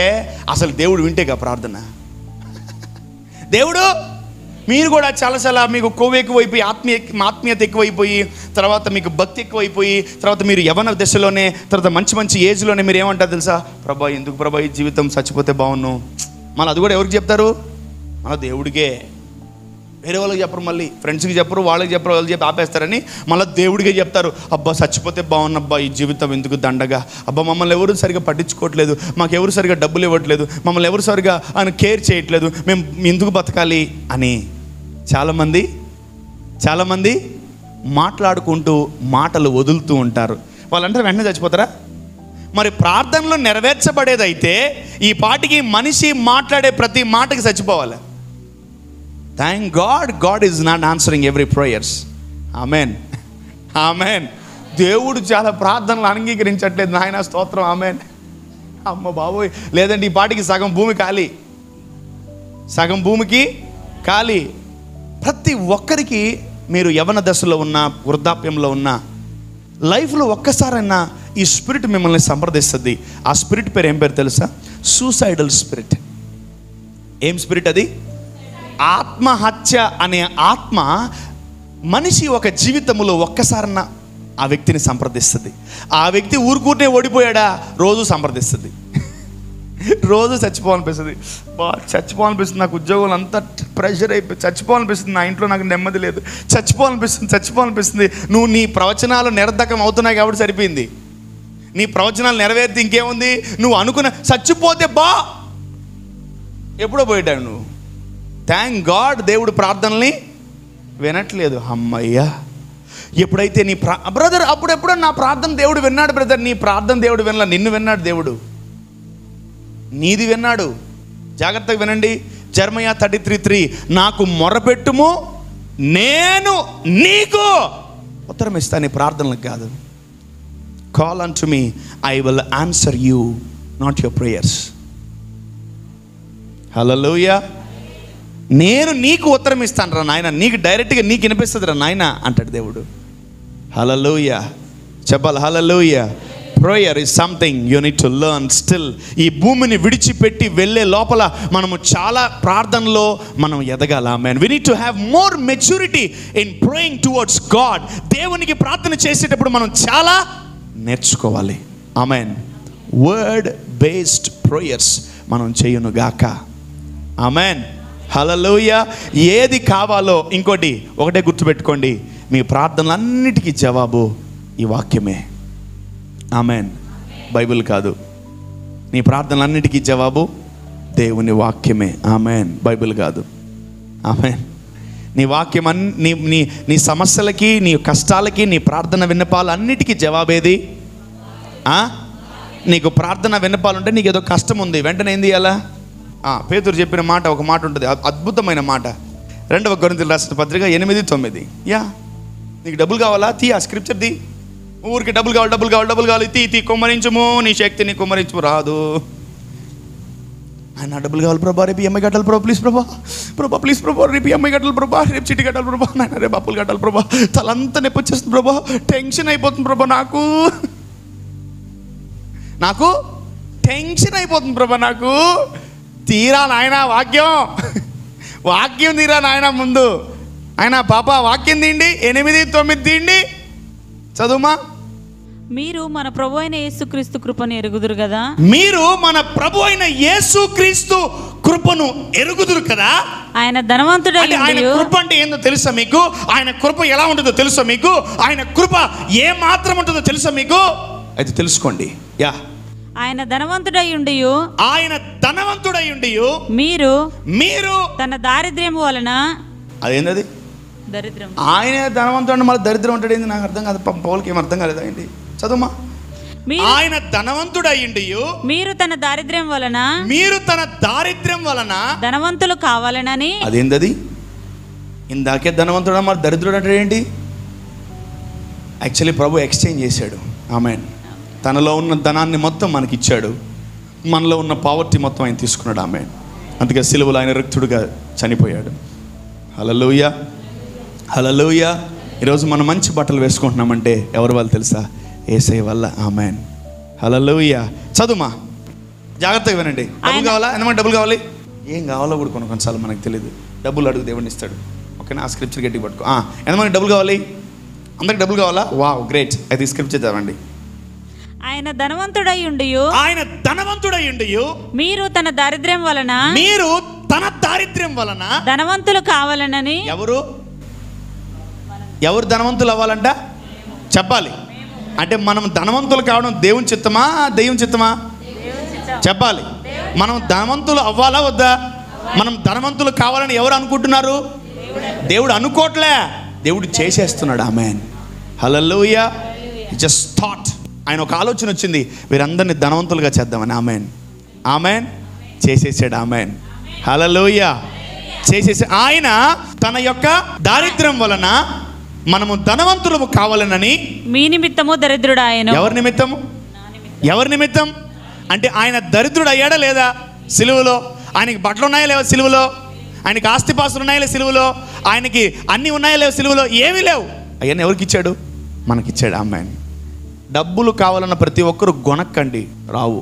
అసలు దేవుడు వింటేగా ప్రార్థన. దేవుడు మీరు కూడా చాలా మీకు కొవ్వు ఎక్కువైపోయి ఆత్మీయత ఎక్కువైపోయి, తర్వాత మీకు భక్తి ఎక్కువైపోయి, తర్వాత మీరు యవ్వన దశలోనే, తర్వాత మంచి ఏజ్లోనే మీరు ఏమంటారు తెలుసా, ప్రభా ఎందుకు ప్రభా ఈ జీవితం చచ్చిపోతే బాగున్ను. మళ్ళీ అది కూడా ఎవరికి చెప్తారు, మన దేవుడికే. వేరే వాళ్ళకి చెప్పరు, మళ్ళీ ఫ్రెండ్స్కి చెప్పరు, వాళ్ళకి చెప్పరు, వాళ్ళు చెప్పి ఆపేస్తారని మళ్ళీ దేవుడికే చెప్తారు. అబ్బా చచ్చిపోతే బాగున్నబ్బా ఈ జీవితం ఎందుకు దండగా, అబ్బా మమ్మల్ని ఎవరు సరిగా పట్టించుకోవట్లేదు, మాకు ఎవరు సరిగా డబ్బులు ఇవ్వట్లేదు, మమ్మల్ని ఎవరు సరిగా ఆయన కేర్ చేయట్లేదు, మేము ఎందుకు బతకాలి అని చాలామంది మాట్లాడుకుంటూ మాటలు వదులుతూ ఉంటారు. వాళ్ళంటారు వెంటనే చచ్చిపోతారా? మరి ప్రార్థనలో నెరవేర్చబడేదైతే ఈ పాటికి మనిషి మాట్లాడే ప్రతి మాటకి చచ్చిపోవాలి. Thank god is not answering every prayers. Amen amen. దేవుడు చాలా ప్రార్థనలు అంగీకరించట్లేదు నాయన, స్తోత్రం ఆమెన్. అమ్మ బాబోయ్, లేదంటే ఈ పాటికి సగం భూమికి ఖాళీ. ప్రతి ఒక్కరికి మీరు యవ్వన దశలో ఉన్న, వృద్ధాప్యంలో ఉన్న, లైఫ్లో ఒక్కసారైనా ఈ స్పిరిట్ మిమ్మల్ని సంప్రదిస్తుంది. ఆ స్పిరిట్ పేరు ఏం పేరు తెలుసా? Suicidal spirit. ఏం స్పిరిట్ అది? ఆత్మహత్య అనే ఆత్మ మనిషి ఒక జీవితంలో ఒక్కసారన్నా ఆ వ్యక్తిని సంప్రదిస్తుంది. ఆ వ్యక్తి ఊరుకూరినే ఓడిపోయాడా, రోజు సంప్రదిస్తుంది, రోజు చచ్చిపోవాలనిపిస్తుంది. చచ్చిపోవాలనిపిస్తుంది, నాకు ఉద్యోగులు అంతా ప్రెషర్ అయిపోయి చచ్చిపోవాలనిపిస్తుంది, నా ఇంట్లో నాకు నెమ్మది లేదు, చచ్చిపోవాలనిపిస్తుంది. నువ్వు నీ ప్రవచనాలు నిరర్ధకం అవుతున్నాయి కాబట్టి సరిపోయింది. నీ ప్రవచనాలు నెరవేర్తి ఇంకేముంది, నువ్వు అనుకున్న చచ్చిపోతే ఎప్పుడో పోయేటావు నువ్వు. థ్యాంక్ గాడ్ దేవుడు ప్రార్థనల్ని వినట్లేదు. అమ్మయ్యా, ఎప్పుడైతే నీ బ్రదర్ అప్పుడెప్పుడో నా ప్రార్థన దేవుడు విన్నాడు బ్రదర్, నీ ప్రార్థన దేవుడు వినలా, నిన్ను విన్నాడు దేవుడు, నీది విన్నాడు. జాగ్రత్తగా వినండి. జెరమయా 33:3 నాకు మొరపెట్టుము నేను నీకు ఉత్తరం ఇస్తాను. నీ ప్రార్థనలకు కాదు. Call unto me I will answer you, not your prayers. Hallelujah. నేను నీకు ఉత్తరం ఇస్తాను రా నాయన, నీకు డైరెక్ట్గా నీకు వినిపిస్తుంది రా నాయన అంటాడు దేవుడు. హల్లెలూయా చెప్పాలి. Hallelujah. Prayer is something you need to learn still. ఈ భూమిని విడిచిపెట్టి వెళ్ళే లోపల మనము చాలా ప్రార్థనలో మనం ఎదగాల. Amen. We need to have more maturity in praying towards god. దేవునికి ప్రార్థన చేసేటప్పుడు మనం చాలా నేర్చుకోవాలి. ఆమేన్. వర్డ్ బేస్డ్ ప్రేయర్స్ మనం చేయును గాక. ఆమేన్. హల్లెలూయా. ఏది కావాలో ఒకటే గుర్తుపెట్టుకోండి, మీ ప్రార్థనలన్నిటికీ జవాబు ఈ వాక్యమే. ఆమేన్. బైబిల్ కాదు. నీ ప్రార్థనలన్నిటికీ జవాబు దేవుని వాక్యమే. ఆమేన్. బైబిల్ కాదు. ఆమేన్. నీ వాక్యం నీ సమస్యలకి, నీ కష్టాలకి, నీ ప్రార్థన విన్నపాలు అన్నిటికీ జవాబేది? నీకు ప్రార్థన విన్నపాలు ఉంటే నీకు ఏదో కష్టం ఉంది, వెంటనే ఏం చేయాలా? పేతురు చెప్పిన మాట ఒక మాట ఉంటుంది, అద్భుతమైన మాట. 2వ కొరింథీయులకు రాసిన పత్రిక 8:9. నీకు డబ్బులు కావాలా? ఆ స్క్రిప్చర్ ది. ఊరికి డబ్బులు కావాలి, తీ కుమ్మరించము, నీ శక్తిని కుమ్మరించము. రాదు. ఆయన డబ్బులు కావాలి ప్రభా, రేపు EMI కట్టాలి ప్రభా, ప్లీజ్ ప్రభా, రేపు EMI కట్టాలి ప్రభా, రేపు చిట్టి కట్టాలి ప్రభా, నాయన రేపు అప్పులు కట్టాలి ప్రభా, తలంతా నొప్పి వచ్చేస్తుంది ప్రభా, టెన్షన్ అయిపోతుంది ప్రభా, నాకు టెన్షన్ అయిపోతుంది ప్రభా, నాకు తీరా నాయన వాక్యం తీరా నాయన ముందు. ఆయన పాప వాక్యం తీయండి, 8-9 తీయండి, చదువుమా. మీరు మన ప్రభు అయిన యేసుక్రీస్తు కృపను ఎరుగుదురు కదా. మీరు మన ప్రభు అయిన యేసుక్రీస్తు కృపను ఎరుగుదురు కదా. ఆయన ధనవంతుడై ఆయన కృప అంటే ఏందో తెలుసా మీకు? ఆయన కృప ఎలా ఉంటుందో తెలుసా మీకు? ఆయన కృప ఏ మాత్రం ఉంటుందో తెలుసా మీకు? అది తెలుసుకోండి. ఆయన ధనవంతుడై ఉండి మీరు తన దారిద్ర్యం వలన. అదేంటది? దరిద్రం. ఆయన ధనవంతుడు మళ్ళీ దరిద్రం ఉంటాడు ఏంది? నాకు అర్థం కాదు. పౌలకి ఏం అర్థం కాలేదా ఏంటి? చదువుమా. ఆయన ధనవంతుడయ్యుండియు మీరు తన దారిద్ర్యం వలన ధనవంతులు కావాలనని. అదేందది? ఇందాకే ధనవంతుడా, మరి దరిద్రుడు అంటే ఏంటి? యాక్చువల్లీ ప్రభు ఎక్స్చేంజ్ చేశాడు. ఆమేన్. తనలో ఉన్న ధనాన్ని మొత్తం మనకి ఇచ్చాడు, మనలో ఉన్న పావర్టీ మొత్తం ఆయన తీసుకున్నాడు. ఆమేన్. అందుకే సిలువలో ఆయన రిక్తుడుగా చనిపోయాడు. హల్లెలూయా, హల్లెలూయా. ఈరోజు మనం మంచి బట్టలు వేసుకుంటున్నామంటే ఎవరి వల్ల తెలుసా? యేసయ్య వల్ల. ఆమేన్. హల్లెలూయా. చదువుమా, జాగ్రత్తగా వినండి. డబ్బులు కావాలా? ఎంతమంది డబ్బులు కావాలి? ఏం కావాలో కూడా కొన్నిసార్లు మనకు తెలియదు. డబ్బులు అడుగు, దేవుడిని ఇస్తాడు. ఓకేనా? ఆ స్క్రిప్చర్ గట్టి పట్టుకో. ఎంతమంది డబ్బులు కావాలి? అందరికి డబ్బులు కావాలా? Wow, great. అయితే స్క్రిప్చర్ చదవండి. ఆయన ధనవంతుడయ్యుండియు మీరు తన దారిద్ర్యం వలన ధనవంతులు కావాలనని. ఎవరు ధనవంతులు అవ్వాలంట? చెప్పాలి. అంటే మనం ధనవంతులు కావడం దేవుని చిత్తమా, దెయ్యం చిత్తమా? చెప్పాలి. మనం ధనవంతులు అవ్వాలా వద్దా? మనం ధనవంతులు కావాలని ఎవరు అనుకుంటున్నారు? దేవుడు అనుకోవట్లే, దేవుడు చేసేస్తున్నాడు. ఆమేన్. హల్లెలూయా. Just thought. ఆయన ఒక ఆలోచన వచ్చింది, వీరందరినీ ధనవంతులుగా చేద్దామని. ఆమేన్, ఆమేన్. చేసేసాడు. ఆమేన్. హల్లెలూయా. చేసేసి ఆయన తన యొక్క దారిద్ర్యం వలన మనము ధనవంతులము కావాలనని మీ నిమిత్తము దరిద్రుడాయను. ఎవరి నిమిత్తం అంటే ఆయన దరిద్రుడు అయ్యాడా లేదా? సిలువలో ఆయనకి బట్టలు ఉన్నాయా లేవా? సిలువలో ఆయనకి ఆస్తిపాస్తులు ఉన్నాయా లేదా? సిలువలో ఆయనకి అన్నీ ఉన్నాయా లేవా? సిలువలో ఏమీ లేవు. అవన్నీ ఎవరికి ఇచ్చాడు? మనకిచ్చాడు. ఆమేన్. డబ్బులు కావాలన్న ప్రతి ఒక్కరు గొనక్కండి, రావు.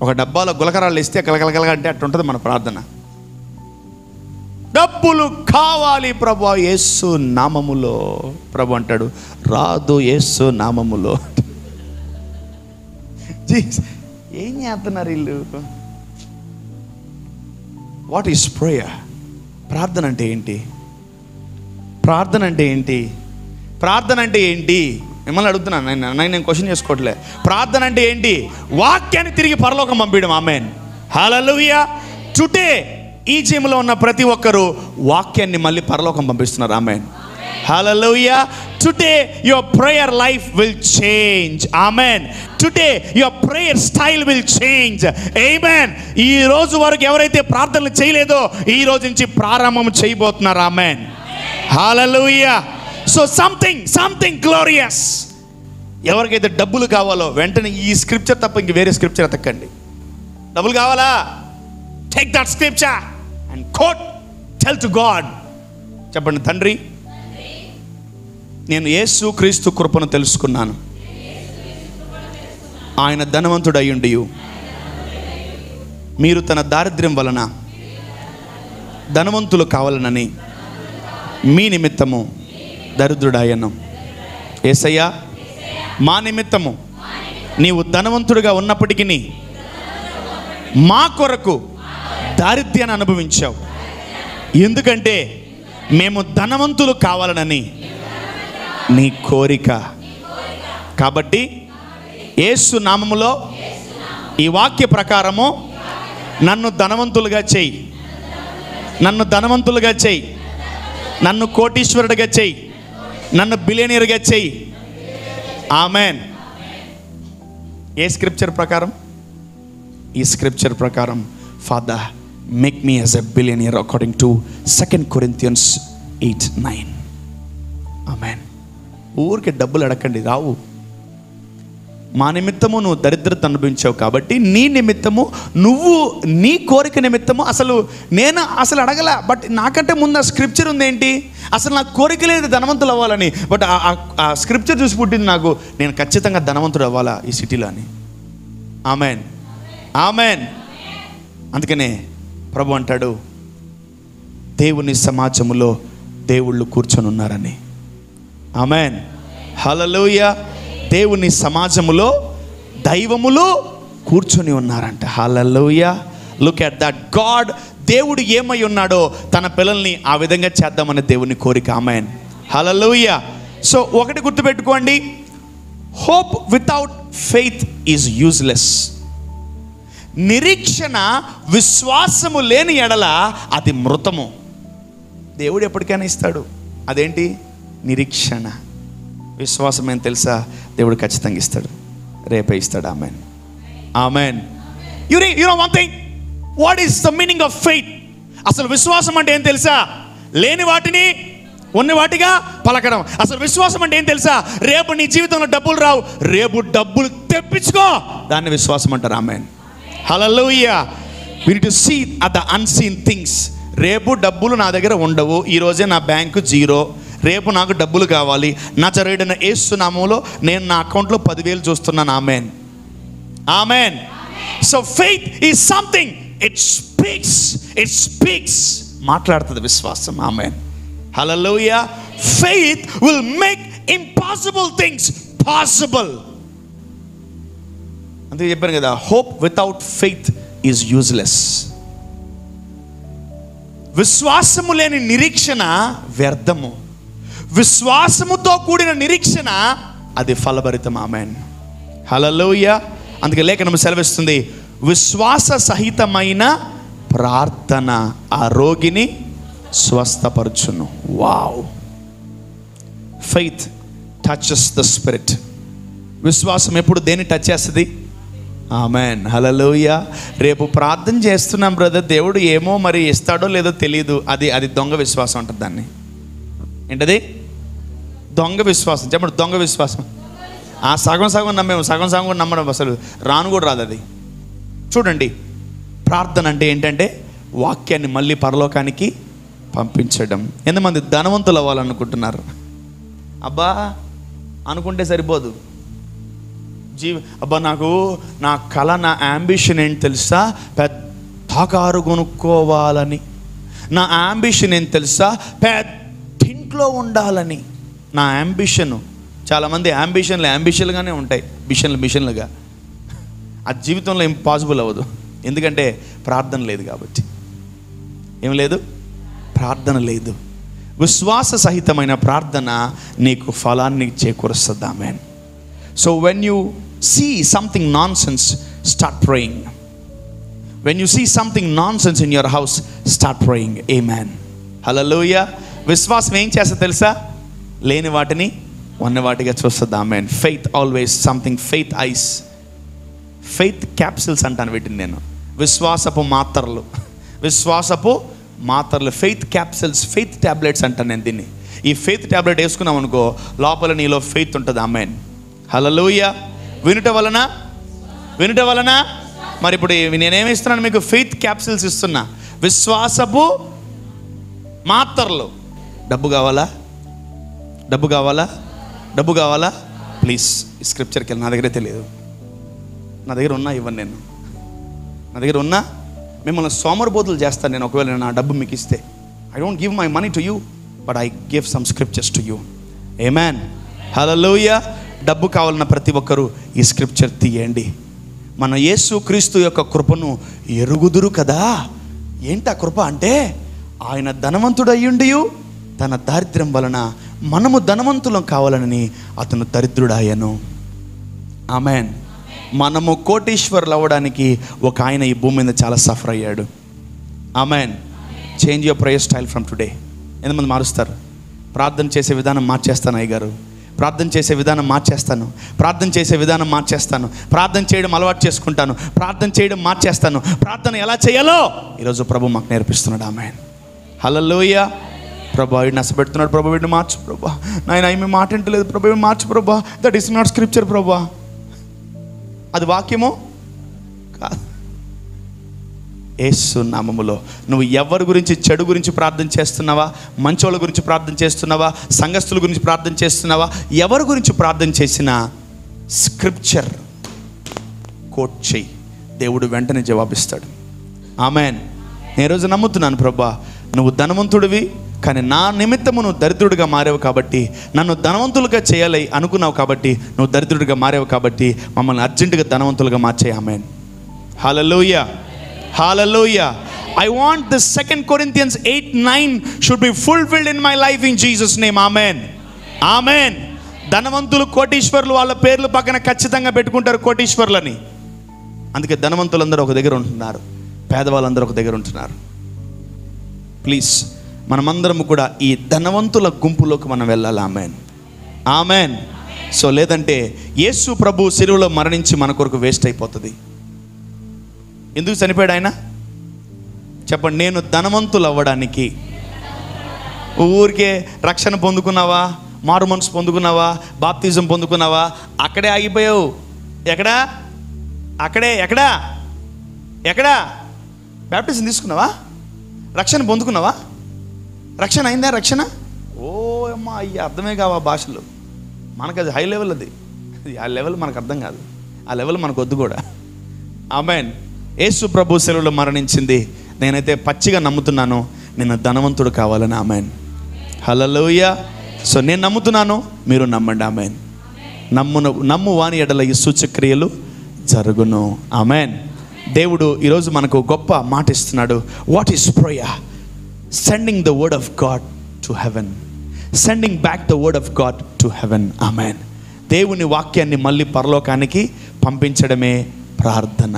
ఒక డబ్బాలో గులకరాళ్ళు ఇస్తే కలకలకలగా అంటే అట్టుంటుంది మన ప్రార్థన. డబ్బులు కావాలి ప్రభు, యేసు నామములో. ప్రభు అంటాడు, రాదు యేసు నామములో. ఏం చేస్తున్నారు వీళ్ళు? What is prayer? ప్రార్థన అంటే ఏంటి? ప్రార్థన అంటే ఏంటి? ప్రార్థన అంటే ఏంటి? మిమ్మల్ని అడుగుతున్నాను. నేను క్వశ్చన్ చేసుకోవట్లే. ప్రార్థన అంటే ఏంటి? వాక్యాన్ని తిరిగి పరలోకం పంపించడం. ఆమేన్. హల్లెలూయా. టుడే ఈ జిమ్లో ఉన్న ప్రతి ఒక్కరు వాక్యాన్ని మళ్ళీ పరలోకం పంపిస్తున్నారు. Amen. Hallelujah. Today your prayer life will change. Amen. Today your prayer style will change. Amen. ఈ రోజు వరకు ఎవరైతే ప్రార్థనలు చేయలేదో ఈ రోజు నుంచి ప్రారంభం చేయబోతున్నారు. Amen. Hallelujah. So something glorious. ఎవరికైతే డబ్బులు కావాలో వెంటనే ఈ స్క్రిప్చర్ తప్ప ఇంక వేరే స్క్రిప్చర్ ఎతకండి. డబ్బులు కావాలా? Take that scripture and quote, tell to God. చెప్పండి, తండ్రి, నేను యేసు క్రీస్తు కృపను తెలుసుకున్నాను. ఆయన ధనవంతుడు అయ్యుండి మీరు తన దారిద్ర్యం వలన ధనవంతులు కావాలనని మీ నిమిత్తము దరిద్రుడాయను. యేసయ్యా, మా నిమిత్తము నీవు ధనవంతుడిగా ఉన్నప్పటికీ మా కొరకు దారిద్ర్యాన్ని అనుభవించావు. ఎందుకంటే మేము ధనవంతులు కావాలనని నీ కోరిక. కాబట్టి యేసు నామములో ఈ వాక్య ప్రకారము నన్ను ధనవంతులుగా చేయి, నన్ను ధనవంతులుగా చేయి, నన్ను కోటీశ్వరుడిగా చేయి, నన్ను బిలియనీర్గా చేయి. ఆమేన్. ఏ స్క్రిప్చర్ ప్రకారం? ఈ స్క్రిప్చర్ ప్రకారం, father make me as a billionaire according to 2 Corinthians 8:9. ఆమేన్. ఊరికే డబ్బులు అడగండి, రావు. మా నిమిత్తము నువ్వు దరిద్రత అనుభవించావు కాబట్టి నీ నిమిత్తము, నువ్వు నీ కోరిక నిమిత్తము. నేను అడగల, బట్ నాకంటే ముందు ఆ స్క్రిప్చర్ ఉంది. ఏంటి? అసలు నాకు కోరిక లేదు ధనవంతులు అవ్వాలని, బట్ ఆ స్క్రిప్చర్ చూసి పుట్టింది నాకు, నేను ఖచ్చితంగా ధనవంతుడు అవ్వాలా ఈ సిటీలో అని. ఆమేన్, ఆమేన్. అందుకనే ప్రభు అంటాడు, దేవుని సమాజములో దేవుళ్ళు కూర్చొని ఉన్నారని. ఆమేన్. హల్లెలూయా. దేవుని సమాజములో దైవములు కూర్చొని ఉన్నారంట. Hallelujah. Look at that. God, దేవుడు ఏమై ఉన్నాడో తన పిల్లల్ని ఆ విధంగా చేద్దామనే దేవుని కోరిక. ఆమేన్. హల్లెలూయా. సో ఒకటి గుర్తుపెట్టుకోండి, hope without faith is useless. నిరీక్షణ విశ్వాసము లేని ఎడల అది మృతము. దేవుడు ఎప్పటికైనా ఇస్తాడు. అదేంటి? నిరీక్షణ. విశ్వాసం ఏం తెలుసా? దేవుడు ఖచ్చితంగా ఇస్తాడు, రేపే ఇస్తాడు. Amen, amen. You know one thing, what is the meaning of faith? అసలు విశ్వాసం అంటే ఏం తెలుసా? లేని వాటిని ఉన్న వాటిగా పలకడం. అసలు విశ్వాసం అంటే ఏం తెలుసా? రేపు నీ జీవితంలో డబ్బులు రావు, రేపు డబ్బులు తెప్పించుకో, దాన్ని విశ్వాసం అంటారు. Amen, hallelujah. We need to see at the unseen things. రేపు డబ్బులు నా దగ్గర ఉండవు, ఈరోజే నా బ్యాంకు జీరో, రేపు నాకు డబ్బులు కావాలి, నజరేయుడైన యేసు నామములో నేను నా అకౌంట్లో 10,000 చూస్తున్నాను. Amen, amen. So faith is something, it speaks, మాట్లాడుతుంది విశ్వాసం. Amen, hallelujah. Faith will make impossible things possible. అందుకే చెప్పాను కదా, hope without faith is useless. విశ్వాసము లేని నిరీక్షణ వ్యర్థము, విశ్వాసముతో కూడిన నిరీక్షణ అది ఫలభరితం. ఆమెన్, హల్లెలూయా. అందుకే లేఖనం సెలవిస్తుంది, విశ్వాస సహితమైన ప్రార్థన ఆ రోగిని స్వస్థపరచును. Wow. Faith touches the spirit. విశ్వాసం ఎప్పుడు దేన్ని టచ్ చేస్తుంది? Amen, hallelujah. రేపు ప్రార్థన చేస్తున్నాం బ్రదర్, దేవుడు ఏమో మరి ఇస్తాడో లేదో తెలియదు, అది దొంగ విశ్వాసం అంటారు. దాన్ని ఏంటది? దొంగ విశ్వాసం. చెప్పండి, దొంగ విశ్వాసం. ఆ సగం నమ్మేము, సగం కూడా నమ్మడం, అసలు రాను కూడా రాదు అది. చూడండి, ప్రార్థన అంటే ఏంటంటే వాక్యాన్ని మళ్ళీ పరలోకానికి పంపించడం. ఎంతమంది ధనవంతులు అవ్వాలనుకుంటున్నారు? అబ్బా అనుకుంటే సరిపోదు. అబ్బా నాకు నా కళ, నా యాంబిషన్ ఏంటి తెలుసా? పెద్ద కారు కొనుక్కోవాలని. నా యాంబిషన్ ఏంటి తెలుసా? పెద్ద ఇంట్లో ఉండాలని నా యాంబిషను. చాలామంది యాంబిషన్లుగానే ఉంటాయి, మిషన్లుగా. ఆ జీవితంలో ఇంపాసిబుల్ అవ్వదు, ఎందుకంటే ప్రార్థన లేదు కాబట్టి. ఏం లేదు? ప్రార్థన లేదు. విశ్వాస సహితమైన ప్రార్థన నీకు ఫలాన్ని చేకూరుస్తుంది. Amen. So when you see something nonsense, start praying. When you see something nonsense in your house, start praying. Amen, hallelujah. విశ్వాసం ఏం చేస్తా తెలుసా? లేని వాటిని ఉన్న వాటిగా చూస్తుంది. Amen. Faith always something. Faith eyes, faith capsules అంటాను వీటిని నేను. విశ్వాసపు మాత్రలు, ఫెయిత్ క్యాప్సిల్స్, ఫెయిత్ ట్యాబ్లెట్స్ అంటాను నేను దీన్ని. ఈ ఫెయిత్ ట్యాబ్లెట్ వేసుకున్నాం అనుకో, లోపల నీలో ఫెయిత్ ఉంటుంది. ఆమేన్, హల్లెలూయా. వినుట వలన మరి ఇప్పుడు నేనేమి ఇస్తున్నాను మీకు? ఫెయిత్ క్యాప్సిల్స్ ఇస్తున్నా, విశ్వాసపు మాత్రలు. డబ్బు కావాలా? ప్లీజ్ ఈ స్క్రిప్చర్కి వెళ్ళి, నా దగ్గరే తెలియదు, నా దగ్గర ఉన్నా ఇవ్వను నేను. నా దగ్గర ఉన్నా మిమ్మల్ని సోమరిపోతులు చేస్తాను నేను ఒకవేళ నా డబ్బు మీకు ఇస్తే. I don't give my money to you, but I give some scriptures to you. Amen, hallelujah. డబ్బు కావాలన్న ప్రతి ఒక్కరూ ఈ స్క్రిప్చర్ తీయండి. మన యేసు క్రీస్తు యొక్క కృపను ఎరుగుదురు కదా. ఏంటి ఆ కృప అంటే? ఆయన ధనవంతుడయ్యుండి తన దారిద్ర్యం వలన మనము ధనవంతులం కావాలని అతను దరిద్రుడాయను. ఆమేన్. మనము కోటీశ్వరులు అవ్వడానికి ఒక ఆయన ఈ భూమి మీద చాలా సఫర్ అయ్యాడు. Amen. Change your prayer style from today. ఎంతమంది మారుస్తారు? ప్రార్థన చేసే విధానం మార్చేస్తాను అయ్యగారు, ప్రార్థన చేసే విధానం మార్చేస్తాను, ప్రార్థన చేయడం అలవాటు చేసుకుంటాను, ప్రార్థన చేయడం మార్చేస్తాను. ప్రార్థన ఎలా చేయాలో ఈరోజు ప్రభు మాకు నేర్పిస్తున్నాడు. ఆమేన్, హల్లెలూయా. ప్రభా వీడిని నష్టపెడుతున్నాడు, ప్రభా వీడిని మార్చు ప్రభా. నాయన ఏమి మాట వింటలేదు ప్రభా, ఏమి మార్చు ప్రభా. దట్ ఈస్ నాట్ స్క్రిప్చర్ ప్రభా. అది వాక్యమో కాదు. యేసు నామములో నువ్వు ఎవరి గురించి, చెడు గురించి ప్రార్థన చేస్తున్నావా? మంచోళ్ళ గురించి ప్రార్థన చేస్తున్నావా? సంఘస్థుల గురించి ప్రార్థన చేస్తున్నావా? ఎవరి గురించి ప్రార్థన చేసినా స్క్రిప్చర్ కోట్ చెయ్యి, దేవుడు వెంటనే జవాబిస్తాడు. ఆమేన్. నేను రోజు నమ్ముతున్నాను ప్రభా, నువ్వు ధనవంతుడివి, కానీ నా నిమిత్తము నువ్వు దరిద్రుడిగా మారావు కాబట్టి, నన్ను ధనవంతులుగా చేయాలి అనుకున్నావు కాబట్టి నువ్వు దరిద్రుడిగా మారావు కాబట్టి మమ్మల్ని అర్జెంటుగా ధనవంతులుగా మార్చేయి. ఆమేన్, హల్లెలూయా, హల్లెలూయా. I want the 2 Corinthians 8:9 should be fulfilled in my life in Jesus name. Amen, amen. ధనవంతులు, కోటీశ్వరులు వాళ్ళ పేర్లు పక్కన ఖచ్చితంగా పెట్టుకుంటారు కోటీశ్వరులని. అందుకే ధనవంతులందరూ ఒక దగ్గర ఉంటున్నారు, పేదవాళ్ళందరూ ఒక దగ్గర ఉంటున్నారు. ప్లీజ్ మనమందరం కూడా ఈ ధనవంతుల గుంపులోకి మనం వెళ్ళాలి. ఆమేన్. ఆమెన్. సో లేదంటే యేసు ప్రభు శిలువలో మరణించి మన కొరకు వేస్ట్ అయిపోతుంది. ఎందుకు చనిపోయాడు ఆయన చెప్పండి? నేను ధనవంతులు అవ్వడానికి. ఊరికే రక్షణ పొందుకున్నావా, మారు మనసు పొందుకున్నావా, బాప్తిజం పొందుకున్నావా, అక్కడే ఆగిపోయావు. ఎక్కడా? ఎక్కడా బాప్టిజం తీసుకున్నావా? రక్షణ పొందుకున్నావా? రక్షణ అయిందా? రక్షణ ఓ అమ్మా అయ్యి అర్థమే కావా భాషలు. మనకు అది హై లెవెల్, అది ఆ లెవెల్ మనకు అర్థం కాదు, ఆ లెవెల్ మనకు వద్దు కూడా. ఆమేన్. యేసు ప్రభు శిలువలో మరణించింది. నేనైతే పచ్చిగా నమ్ముతున్నాను, నేను ధనవంతుడు కావాలని. ఆమేన్. హల్లెలూయా. సో నేను నమ్ముతున్నాను, మీరు నమ్మండి. ఆమేన్. నమ్ము వాని ఎడల ఈ సూచక్రియలు జరుగును. ఆమేన్. దేవుడు ఈరోజు మనకు గొప్ప మాట ఇస్తున్నాడు. What is prayer? Sending the word of god to heaven, sending back the word of god to heaven. Amen. దేవుని వాక్యాన్ని మళ్ళీ పరలోకానికి పంపించడమే ప్రార్థన.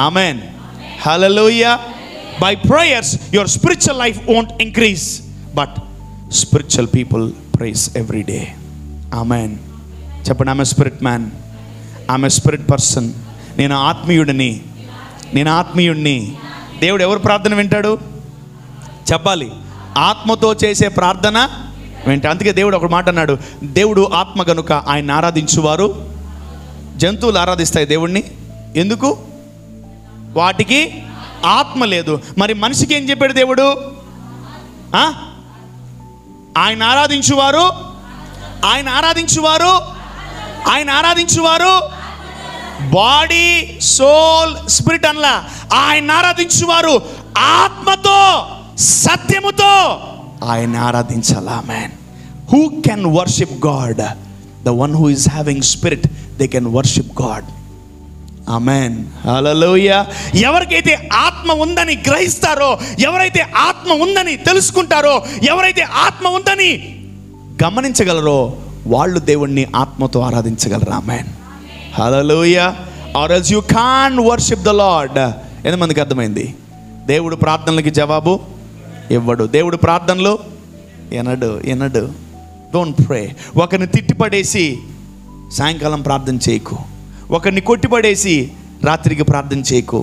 ఆమేన్. హల్లెలూయా. By prayers your spiritual life won't increase, but spiritual people praise every day. Amen. చెప్పండి, I'm a spirit man, I'm a spirit person. నేను ఆత్మీయుడిని. దేవుడు ఎవరు ప్రార్థన వింటాడు చెప్పాలి? ఆత్మతో చేసే ప్రార్థన వింటా. అందుకే దేవుడు ఒక మాట అన్నాడు, దేవుడు ఆత్మ గనుక ఆయన ఆరాధించువారు. జంతువులు ఆరాధిస్తాయి దేవుణ్ణి, ఎందుకు? వాటికి ఆత్మ లేదు. మరి మనిషికి ఏం చెప్పాడు దేవుడు? ఆయన ఆరాధించువారు బాడీ, సోల్, స్పిరిట్ అనలా. ఆయన ఆరాధించువారు ఆత్మతో, సత్యముతో ఆయన ఆరాధించాలా. Man, who can worship god? The one who is having spirit, they can worship god. Amen. Hallelujah. ఎవరికైతే ఆత్మ ఉందని గ్రహిస్తారో, ఎవరైతే ఆత్మ ఉందని తెలుసుకుంటారో, ఎవరైతే ఆత్మ ఉందని గమనించగలరో, వాళ్ళు దేవుణ్ణి ఆత్మతో ఆరాధించగలరు. Amen. Hallelujah. Or else you can't worship the lord. ఎంతమందికి అర్థమైంది? దేవుడు ప్రార్థనలకి జవాబు ఇవ్వడు. దేవుడు ప్రార్థనలు వినడు. Don't pray. ఒకరిని తిట్టిపడేసి సాయంకాలం ప్రార్థన చేయకు. ఒకరిని కొట్టిపడేసి రాత్రికి ప్రార్థన చేయకు.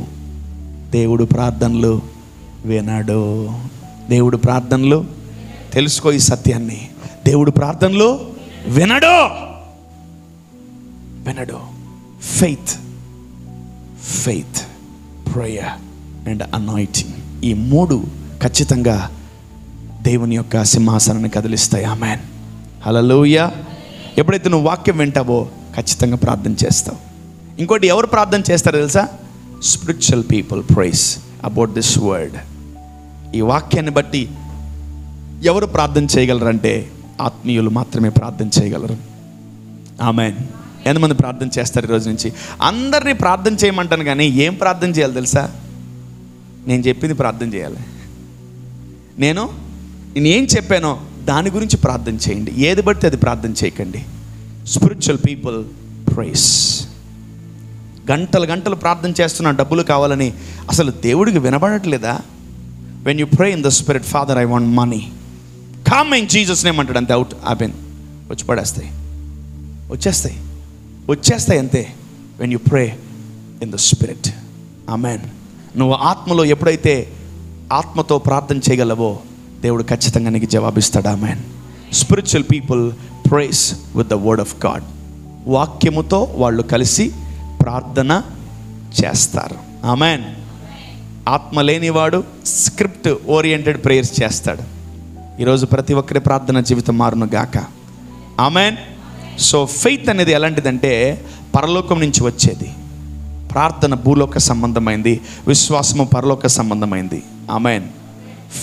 దేవుడు ప్రార్థనలు వినడు. దేవుడు ప్రార్థనలు, తెలుసుకో ఈ సత్యాన్ని, దేవుడు ప్రార్థనలు వినడు. ఫెయిత్, ప్రేయర్ అండ్ అనాయింటింగ్, ఈ మూడు ఖచ్చితంగా దేవుని యొక్క సింహాసనాన్ని కదిలిస్తాయి. ఆమేన్. హల్లెలూయా. ఎప్పుడైతే నువ్వు వాక్యం వింటావో ఖచ్చితంగా ప్రార్థన చేస్తావు. ఇంకోటి, ఎవరు ప్రార్థన చేస్తారో తెలుసా? Spiritual people price about this word. ఈ వాక్యాన్ని బట్టి ఎవరు ప్రార్థన చేయగలరంటే ఆత్మీయులు మాత్రమే ప్రార్థన చేయగలరు. ఆమేన్. ఎంతమంది ప్రార్థన చేస్తారు ఈరోజు నుంచి? అందరినీ ప్రార్థన చేయమంటాను, కానీ ఏం ప్రార్థన చేయాలి తెలుసా? నేను చెప్పింది ప్రార్థన చేయాలి. నేను ఏం చెప్పానో దాని గురించి ప్రార్థన చేయండి. ఏది బట్టి అది ప్రార్థన చేయకండి. Spiritual people prays. గంటలు ప్రార్థన చేస్తున్నా డబ్బులు కావాలని, అసలు దేవుడికి వినబడట్లేదా? When you pray in the spirit, father I want money, come in Jesus name అంటాడు, అంతే, అవుట్ ఆపెన్, వచ్చి వచ్చేస్తాయి అంతే. When you pray in the spirit. Amen. నువ్వు ఆత్మలో ఎప్పుడైతే ఆత్మతో ప్రార్థన చేయగలవో దేవుడు ఖచ్చితంగా నీకు జవాబిస్తాడు. Amen. Spiritual people prays with the word of god. వాక్యముతో వాళ్ళు కలిసి ప్రార్థన చేస్తారు. ఆమెన్. ఆత్మ లేనివాడు స్క్రిప్ట్ ఓరియంటెడ్ ప్రేయర్స్ చేస్తాడు. ఈరోజు ప్రతి ఒక్కరి ప్రార్థన జీవితం మారును గాక. ఆమెన్. సో ఫెయిత్ అనేది ఎలాంటిదంటే పరలోకం నుంచి వచ్చేది. ప్రార్థన భూలోక సంబంధమైంది, విశ్వాసము పరలోక సంబంధమైంది. Amen.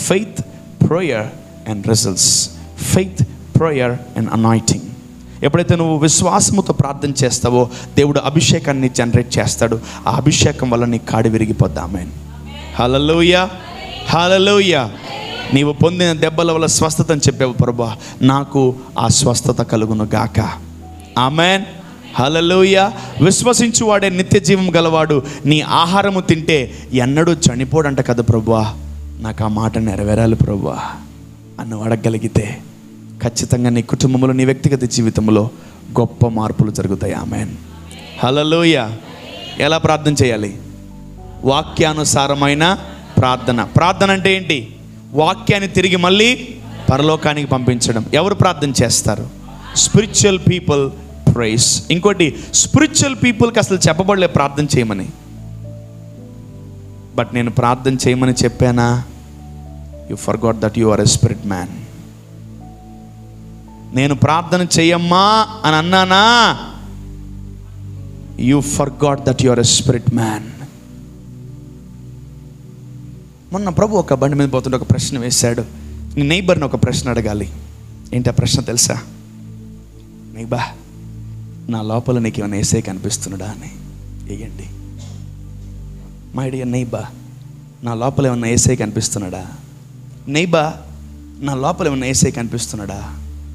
Faith, prayer and results. Faith, prayer and anointing. ఎప్పుడైతే నువ్వు విశ్వాసముతో ప్రార్థన చేస్తావో దేవుడు అభిషేకాన్ని జనరేట్ చేస్తాడు. ఆ అభిషేకం వల్ల నీ కాడి విరిగిపోద్ది. ఆమెన్. హల్లెలూయా. హల్లెలూయా. నీవు పొందిన దెబ్బల వల్ల స్వస్థత అని చెప్పావు ప్రభువా, నాకు ఆ స్వస్థత కలుగును గాక. ఆమెన్. హల్లెలూయా. విశ్వసించువాడే నిత్య జీవం గలవాడు, నీ ఆహారము తింటే ఎన్నడూ చనిపోడంట కదా ప్రభువా, నాకు ఆ మాట నెరవేరాలి ప్రభువా అన్ను అడగగలిగితే ఖచ్చితంగా నీ కుటుంబంలో, నీ వ్యక్తిగత జీవితంలో గొప్ప మార్పులు జరుగుతాయి. ఆమేన్. హల్లెలూయా. ఎలా ప్రార్థన చేయాలి? వాక్యానుసారమైన ప్రార్థన. ప్రార్థన అంటే ఏంటి? వాక్యాన్ని తిరిగి మళ్ళీ పరలోకానికి పంపించడం. ఎవరు ప్రార్థన చేస్తారు? Spiritual people pray. ఇంకోటి, స్పిరిచువల్ పీపుల్కి అసలు చెప్పబడలే ప్రార్థన చేయమని. బట్ నేను ప్రార్థన చేయమని చెప్పానా? You forgot that you are a spirit man. నేను ప్రార్థన చేయమ్మా అని అన్నానా? You forgot that you are a spirit man. మొన్న ప్రభు ఒక బండి మీద పోతుంటే ఒక ప్రశ్న వేశాడు. నీ నైబర్ని ఒక ప్రశ్న అడగాలి. ఏంటి ఆ ప్రశ్న తెలుసా? నైబా, నా లోపల నీకు ఏమైనా యేసయ్య కనిపిస్తున్నాడా అని. వేయండి. మై డియర్ నైబా, నా లోపల ఏమన్నా యేసయ్య కనిపిస్తున్నాడా? నైబా, నా లోపల ఏమన్నా యేసయ్య కనిపిస్తున్నాడా?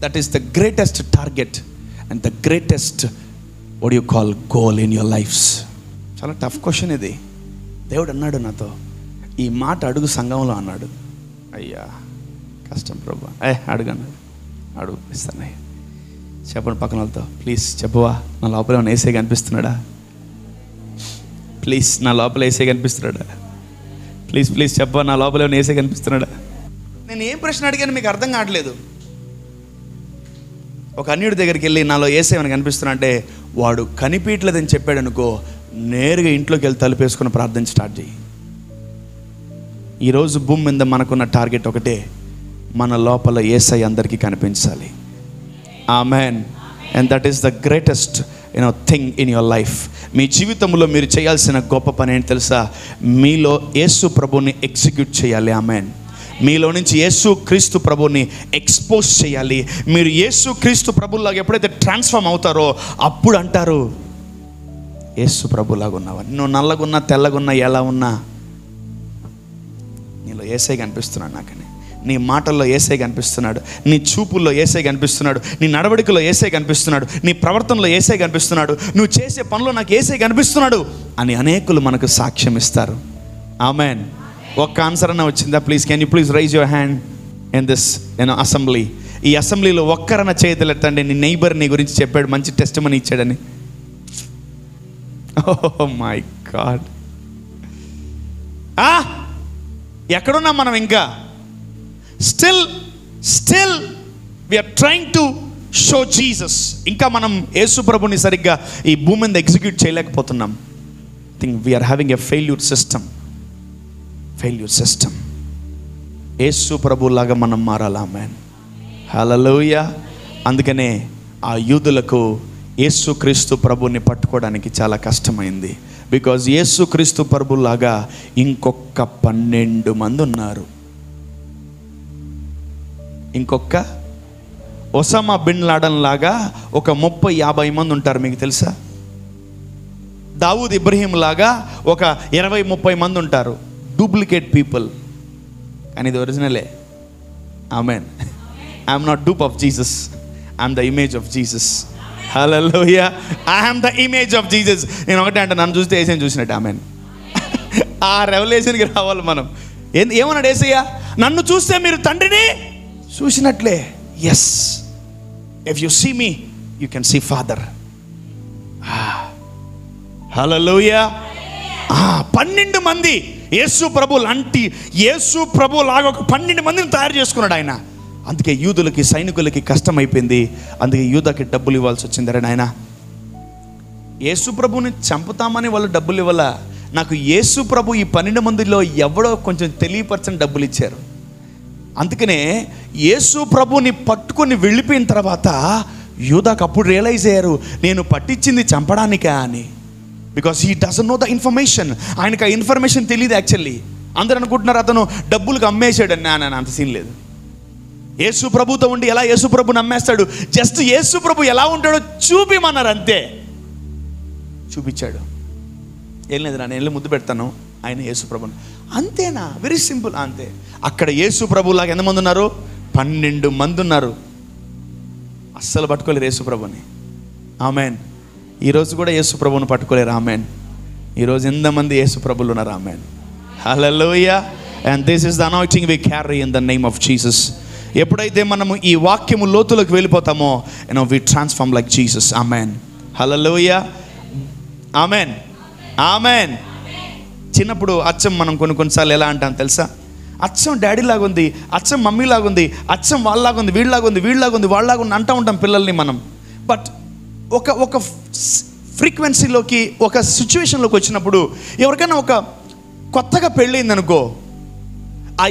That is the greatest target and the greatest what you call goal in your lifes. చాలా టఫ్ క్వశ్చన్ ఇది. దేవుడు అన్నాడు నాతో, ఈ మాట అడుగు సంఘంలో అన్నాడు. అయ్యా కష్టం ప్రభు. అడుగను, అడుగు ఇస్తానయ్యా. చెప్పండి పక్కన వాళ్ళతో, ప్లీజ్ చెప్పవా, నా లోపల ఏమైనా యేసయ్య కనిపిస్తున్నాడా? ప్లీజ్, నా లోపల యేసయ్య కనిపిస్తున్నాడా? ప్లీజ్ ప్లీజ్ చెప్పవా, నా లోపల ఏమైనా యేసయ్య కనిపిస్తున్నాడా? నేను ఏం ప్రశ్న అడిగాను మీకు అర్థం కావట్లేదు. ఒక అన్యుడి దగ్గరికి వెళ్ళి నాలో యేసయ్య ఏమైనా కనిపిస్తున్నా అంటే వాడు కనిపించలేదని చెప్పాడు అనుకో, నేరుగా ఇంట్లోకి వెళ్ళి తలుపేసుకుని ప్రార్థన స్టార్ట్ చేయి. ఈరోజు భూమి మీద మనకున్న టార్గెట్ ఒకటే, మన లోపల యేసయ్య అందరికీ కనిపించాలి. Amen. And that is the greatest thing in your life. మీ జీవితంలో మీరు చేయాల్సిన గొప్ప పని ఏంటి తెలుసా? మీలో యేసు ప్రభుని ఎగ్జిక్యూట్ చేయాలి. ఆమెన్. మీలో నుంచి యేసు క్రీస్తు ప్రభుని ఎక్స్పోజ్ చేయాలి. మీరు యేసు క్రీస్తు ప్రభులాగా ఎప్పుడైతే ట్రాన్స్ఫార్మ్ అవుతారో అప్పుడు అంటారు, యేసు ప్రభులాగా ఉన్నావా. నువ్వు నల్లగున్నా తెల్లగున్నా ఎలా ఉన్నా నీలో యేసయ్య కనిపిస్తున్నాడు. నాకని నీ మాటల్లో యేసయ్య కనిపిస్తున్నాడు, నీ చూపుల్లో యేసయ్య కనిపిస్తున్నాడు, నీ నడవడికలో యేసయ్య కనిపిస్తున్నాడు, నీ ప్రవర్తనలో యేసయ్య కనిపిస్తున్నాడు, నువ్వు చేసే పనిలో నాకు యేసయ్య కనిపిస్తున్నాడు అని అనేకులు మనకు సాక్ష్యం ఇస్తారు. ఆమెన్. ఒక్క ఆన్సర్ అన్న వచ్చిందా? Please can you please rise your hand in this assembly. ఈ అసెంబ్లీలో ఒక్కరన్న చేయతలెత్తండి, నీ నైబర్ నీ గురించి చెప్పాడు, మంచి టెస్టిమనీ ఇచ్చాడని. Oh my God. ఎక్కడున్నాం మనం? ఇంకా still we are trying to show Jesus. ఇంకా మనం యేసు ప్రభుని సరిగ్గా ఈ భూమి మీద ఎగ్జిక్యూట్ చేయలేకపోతున్నాం. Think we're having a failure system. Yesu ప్రభులాగా మనం మారాలి. ఆమేన్. హల్లెలూయా. అందుకనే ఆ యూదులకు యేసుక్రీస్తు ప్రభుని పట్టుకోవడానికి చాలా కష్టమైంది. బికాజ్ యేసుక్రీస్తు ప్రభులాగా ఇంకొక 12 మంది ఉన్నారు. ఇంకొక ఒసామా బిన్ లాడన్ లాగా ఒక 30-50 మంది ఉంటారు. మీకు తెలుసా? దావూద్ ఇబ్రహీం లాగా ఒక 20-30 మంది ఉంటారు. Duplicate people. కానీ ఇది ఒరిజినలే. Amen. I'm not dupe of Jesus, I'm the image of Jesus. Hallelujah. I'm the image of Jesus. నేను ఒకటే అంటే, నన్ను చూస్తే యేసయ్యని చూసినట్టు. ఆమెన్. ఆ రెవల్యూషన్కి రావాలి మనం. ఏమన్నాడు యేసయ్య? నన్ను చూస్తే మీరు తండ్రిని చూసినట్లే. Yes, if you see me you can see father. Hallelujah. 12 మంది యేసు ప్రభు లాంటి, యేసు ప్రభు లాగా ఒక 12 మందిని తయారు చేసుకున్నాడు ఆయన. అందుకే యూదులకి, సైనికులకి కష్టమైపోయింది. అందుకే యూదకి డబ్బులు ఇవ్వాల్సి వచ్చింది. అరే నాయన, యేసు ప్రభుని చంపుతామని వాళ్ళు డబ్బులు ఇవ్వాల. నాకు యేసు ప్రభు ఈ 12 మందిలో ఎవడో కొంచెం తెలియపరచని డబ్బులు ఇచ్చారు. అందుకనే యేసు ప్రభుని పట్టుకొని వెళ్ళిపోయిన తర్వాత యూదాకు అప్పుడు రియలైజ్ అయ్యారు, నేను పట్టించింది చంపడానికా అని. Because he doesn't know the information. ఆయనకు ఆ ఇన్ఫర్మేషన్ తెలియదు. యాక్చువల్లీ అందరూ అనుకుంటున్నారు అతను డబ్బులకు అమ్మేశాడని. నా అంత సీన్ లేదు. యేసు ప్రభుతో ఉండి ఎలా యేసు ప్రభుని అమ్మేస్తాడు? జస్ట్ యేసు ప్రభు ఎలా ఉంటాడో చూపిమన్నారు, అంతే. చూపించాడు. ఏం లేదు, నేను వెళ్ళి ముద్దు పెడతాను, ఆయన యేసు ప్రభుని. అంతేనా? Very simple. అంతే. అక్కడ యేసు ప్రభులాగా ఎంతమంది ఉన్నారు? 12 మంది ఉన్నారు. అస్సలు పట్టుకోలేరు యేసు ప్రభుని. ఆమెన్. ఈరోజు కూడా యేసు ప్రభుని పట్టుకోలేరు. ఆమెన్. ఈరోజు ఎంతమంది యేసు ప్రభులు ఉన్నారు? Amen. Hallelujah. And this is the anointing we carry in the name of Jesus. ఎప్పుడైతే మనము ఈ వాక్యము లోతులకు వెళ్ళిపోతామో we transform like Jesus. Amen. Hallelujah. Amen. Amen. చిన్నప్పుడు అచ్చం మనం కొన్నిసార్లు ఎలా అంటాం తెలుసా? అచ్చం డాడీ లాగా ఉంది, అచ్చం మమ్మీ లాగా ఉంది, అచ్చం వాళ్ళలాగా ఉంది, వీళ్ళలాగా ఉంది, వీళ్ళలాగా ఉంది, వాళ్ళలాగా ఉంది అంటూ ఉంటాం పిల్లల్ని మనం. బట్ ఒక ఫ్రీక్వెన్సీలోకి, ఒక సిచ్యువేషన్లోకి వచ్చినప్పుడు, ఎవరికైనా ఒక కొత్తగా పెళ్ళయిందనుకో, ఆ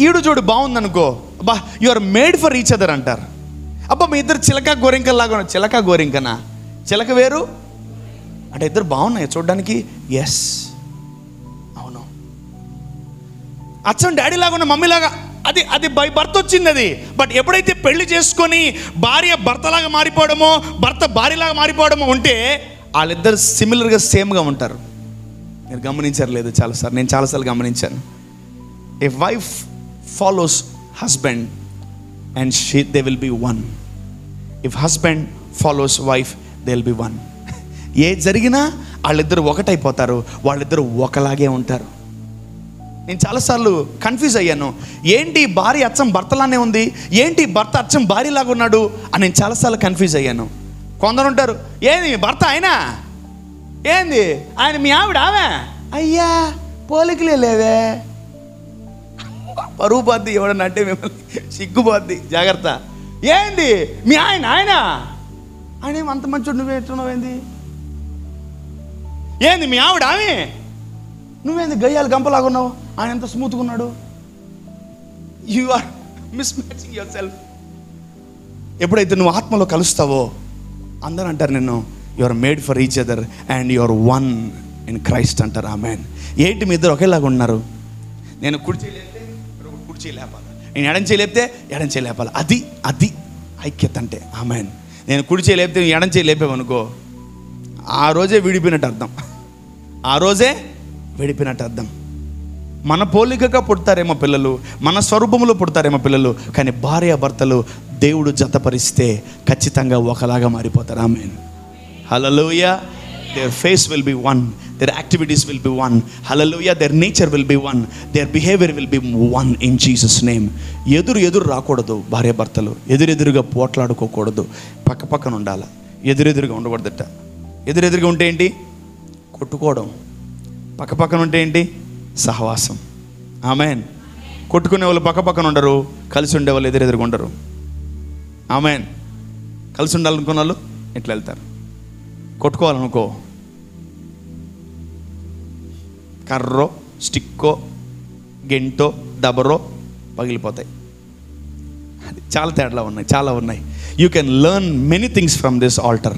ఈడు జోడు బాగుందనుకో, అబ్బా you are made for each other అంటారు. అబ్బా మీ ఇద్దరు చిలక గోరింకల్లాగా ఉన్నారు. చిలక గోరింకనా? చిలక వేరు అంటే ఇద్దరు బాగున్నాయి చూడడానికి. ఎస్, అవును. అచ్చం డాడీ లాగా ఉన్న మమ్మీ లాగా, అది బై బర్త్ వచ్చింది అది. బట్ ఎప్పుడైతే పెళ్లి చేసుకొని భార్య భర్తలాగా మారిపోవడమో, భర్త భార్యలాగా మారిపోవడమో ఉంటే వాళ్ళిద్దరు సిమిలర్గా సేమ్గా ఉంటారు. మీరు గమనించారు లేదు? నేను చాలాసార్లు గమనించాను. A wife follows husband and they will be one. If husband follows wife they will be one. ఏ జరిగినా వాళ్ళిద్దరు ఒకటైపోతారు, వాళ్ళిద్దరు ఒకలాగే ఉంటారు. నేను చాలాసార్లు కన్ఫ్యూజ్ అయ్యాను. ఏంటి భార్య అచ్చం భర్తలానే ఉంది, ఏంటి భర్త అచ్చం భార్యలాగా ఉన్నాడు అని నేను చాలాసార్లు కన్ఫ్యూజ్ అయ్యాను. కొందరు ఉంటారు, ఏంది మీ భర్త అయినా, ఏంది ఆయన మీ ఆవిడ ఆమె, అయ్యా పోలికలే లేవే, పరువు పోద్ది ఎవడన్నా అంటే మిమ్మల్ని, సిగ్గుపోద్ది, జాగ్రత్త. ఏంది మీ ఆయన ఏం అంత మంచోడు, నువ్వే ఎట్లున్నావేంది, ఏంది మీ ఆవిడ ఆమె, నువ్వేంది గయ్యాలు గంపలాగా ఉన్నావు, ఆయన ఎంత స్మూత్గా ఉన్నాడు. You are mismatching yourself. ఎప్పుడైతే నువ్వు ఆత్మలో కలుస్తావో అందరూ అంటారు నిన్ను, you are made for each other and you are one in Christ అంటారు. ఆమెన్. ఏంటి మీ ఇద్దరు ఒకేలాగా ఉన్నారు? నేను కుడి చేయలేపితే కుడి చేయలేపాలి, నేను ఎడం చేయలేపితే ఎడం చేయలేపాలి. అది ఐక్యత అంటే. ఆమెన్. నేను కుడి చేయలేపితే ఎడం చేయలేపావనుకో, ఆ రోజే విడిపోయినట్టు అర్థం. ఆ రోజే విడిపోయినట్టు అర్థం. మన పోలికగా పుడతారేమో పిల్లలు, మన స్వరూపంలో పుడతారేమో పిల్లలు, కానీ భార్యాభర్తలు దేవుడు జతపరిస్తే ఖచ్చితంగా ఒకలాగా మారిపోతారు. ఆమేన్. హల్లెలూయా. Their face will be one, their activities will be one. Hallelujah. Their nature will be one, their behavior will be one in Jesus name. ఎదురు రాకూడదు. భార్యాభర్తలు ఎదురుగా పోట్లాడుకోకూడదు, పక్కన ఉండాలి. ఎదురుగా ఉండకూడదట. ఎదురుగా ఉంటే ఏంటి? కొట్టుకోవడం. పక్కన ఉంటే ఏంటి? సహవాసం. ఆమెన్. కొట్టుకునే వాళ్ళు పక్కన ఉండరు, కలిసి ఉండే వాళ్ళు ఎదురుగా ఉండరు. ఆమెన్. కలిసి ఉండాలనుకున్న వాళ్ళు ఎట్లా వెళ్తారు? కొట్టుకోవాలనుకో, కర్రో స్టిక్కో గెంటో దబరో పగిలిపోతాయి. అది చాలా తేడాలు ఉన్నాయి, చాలా ఉన్నాయి. You can learn many things from this altar.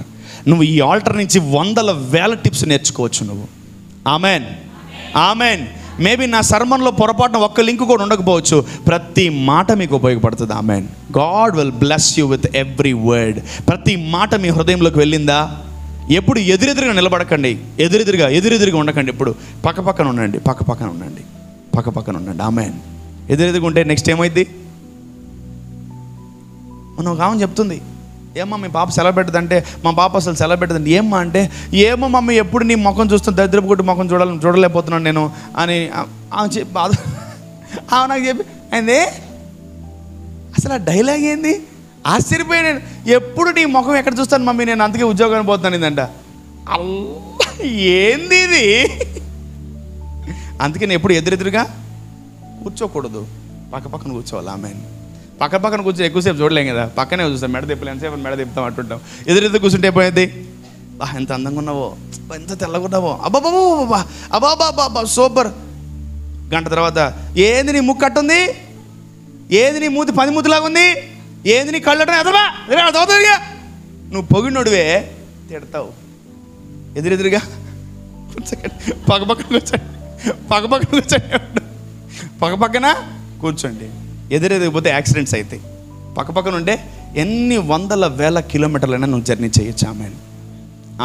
నువ్వు ఈ ఆల్టర్ నుంచి 100,000 టిప్స్ నేర్చుకోవచ్చు నువ్వు. ఆమెన్. ఆమెన్. మేబీ నా సర్మన్లో పొరపాటున ఒక్క లింక్ కూడా ఉండకపోవచ్చు, ప్రతి మాట మీకు ఉపయోగపడుతుంది. Amen. God will bless you with every word. ప్రతి మాట మీ హృదయంలోకి వెళ్ళిందా? ఎప్పుడు ఎదురెదురుగా నిలబడకండి, ఎదురెదురుగా ఉండకండి. ఎప్పుడు పక్కన ఉండండి, పక్కన ఉండండి. ఆమెన్. ఎదురెదురుగా ఉంటే నెక్స్ట్ ఏమైంది? మనం ఒక ఆమె చెప్తుంది, ఏమ్మా మీ పాప సెలవు పెట్టదంటే, మా పాప అసలు సెలవు పెట్టదండి. ఏమ్మా అంటే, ఏమో మమ్మీ ఎప్పుడు నీ ముఖం చూస్తాను, దరిద్రపు కొట్టి ముఖం చూడలేకపోతున్నాను నేను అని ఆమె బాధ. ఆమె నాకు చెప్పి అయింది. అసలు ఆ డైలాగ్ ఏంది? ఆశ్చర్యపోయాను. ఎప్పుడు నీ ముఖం ఎక్కడ చూస్తాను మమ్మీ, నేను అందుకే ఉద్యోగానికి పోతున్నాను ఇదంట. అల్లా ఏంది ఇది? అందుకే నేను ఎప్పుడు ఎదురెదురుగా కూర్చోకూడదు, పక్కన కూర్చోవాలి. ఆమెన్. పక్కన కూర్చొని ఎక్కువసేపు చూడలేం కదా, పక్కనే చూస్తాం. మెడ తిప్పలేం, ఎంతసేపు మెడ తిప్పుతాం అంటుంటాం. ఎదురెదురు కూర్చుంటే అయిపోయింది. ఎంత అందంగా ఉన్నావో, ఎంత తెల్లగా ఉన్నావో, అబ్బాబా సూపర్. గంట తర్వాత ఏంది నీ ముక్కు కట్టుంది, ఏది నీ మూతి 10 మూతిలాగా ఉంది, ఏంది నీ కళ్ళటం ఎదవా, నువ్వు పొగిడినోడివే తిడతావు. ఎదురెదురుగా పక్కన కూర్చోండి. ఎదురెదిగిపోతే యాక్సిడెంట్స్ అవుతాయి. పక్కన ఉంటే ఎన్ని 100,000 కిలోమీటర్లైనా నువ్వు జర్నీ చేయొచ్చు. ఆమెన్.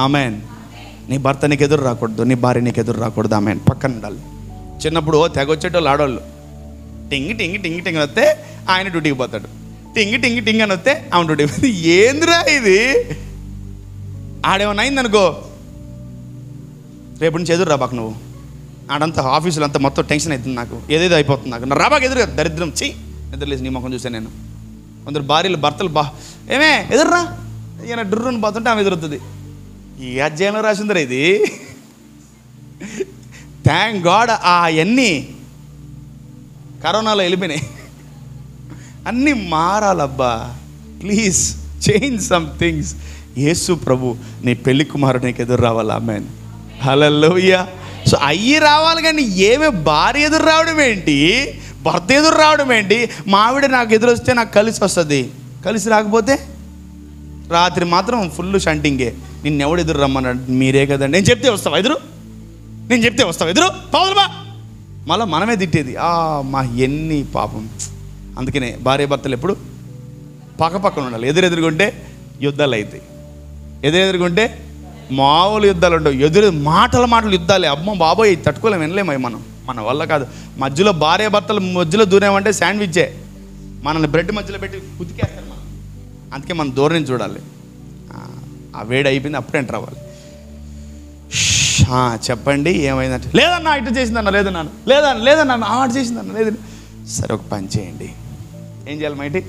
ఆమెన్. నీ భర్త నీకు ఎదురు రాకూడదు, నీ భార్య నీకు ఎదురు రాకూడదు. ఆమెన్. పక్కన ఉండాలి. చిన్నప్పుడు తెగొచ్చేటోళ్ళు ఆడవాళ్ళు టింగి వస్తే ఆయన డ్యూటీకి పోతాడు, టింగి అని వస్తే ఆమె డ్యూటీకి పోతుంది. ఏందిరా ఇది? ఆడేమన్నా అయిందనుకో, రేపు నుంచి ఎదురు రాబాకు నువ్వు. ఆడంతా ఆఫీసులో అంతా మొత్తం టెన్షన్ అవుతుంది, నాకు ఏదేదో అయిపోతుంది, నాకు రాబాకు ఎదురు దరిద్రం. నిద్రలేసి నీ ముఖం చూసాను నేను. కొందరు భార్యలు భర్తలు ఏమే ఎదుర్రా ఈయన డుర్రుని పోతుంటే ఆమె ఎదురుతుంది. ఈ అధ్యాయంలో రాసిందరా ఇది. థ్యాంక్ గాడ్ అవన్నీ కరోనాలో వెళ్ళిపోయినాయి. అన్నీ మారాలబ్బా, ప్లీజ్ చేంజ్ సమ్ థింగ్స్. యేసు ప్రభు నీ పెళ్లి కుమారుడు నీకు ఎదురు రావాలి. ఆమేన్, హల్లెలూయా. సో అయ్యి రావాలి, కానీ ఏమే భార్య ఎదురు రావడం ఏంటి, భర్త ఎదురు రావడం ఏంటి? మావిడ నాకు ఎదురు వస్తే నాకు కలిసి వస్తుంది, కలిసి రాకపోతే రాత్రి మాత్రం ఫుల్ షంటింగే. నిన్నెవడు ఎదురు రమ్మన్నాడు? మీరే కదండి. నేను చెప్తే వస్తావా ఎదురు, నేను చెప్తే వస్తావా ఎదురు, పావులబా. మళ్ళీ మనమే తిట్టేది. మా ఎన్ని పాపం. అందుకనే భార్య భర్తలు ఎప్పుడు పక్కపక్కన ఉండాలి. ఎదురెదురుకుంటే యుద్ధాలు అవుతాయి, ఎదురెదురుకుంటే మామూలు యుద్ధాలు ఉండవు. మాటలు యుద్ధాలే. అమ్మో బాబోయ్, తట్టుకోలేము, వినలేము. మన వల్ల కాదు. మధ్యలో భార్య భర్తలు మధ్యలో దూరేమంటే శాండ్విచ్చే, మనల్ని బ్రెడ్ మధ్యలో పెట్టి ఉతికేస్తారు మనం. అందుకే మనం దూరం నుంచి చూడాలి. ఆ వేడి అయిపోయింది, అప్పుడే ఎంటర్ అవ్వాలి. చెప్పండి ఏమైందంటే, లేదన్నా ఇటు చేసిందన్న, లేదన్నా ఆట చేసిందన్న, లేదు. సరే ఒక పని చేయండి. ఏం చేయాలి మైటి?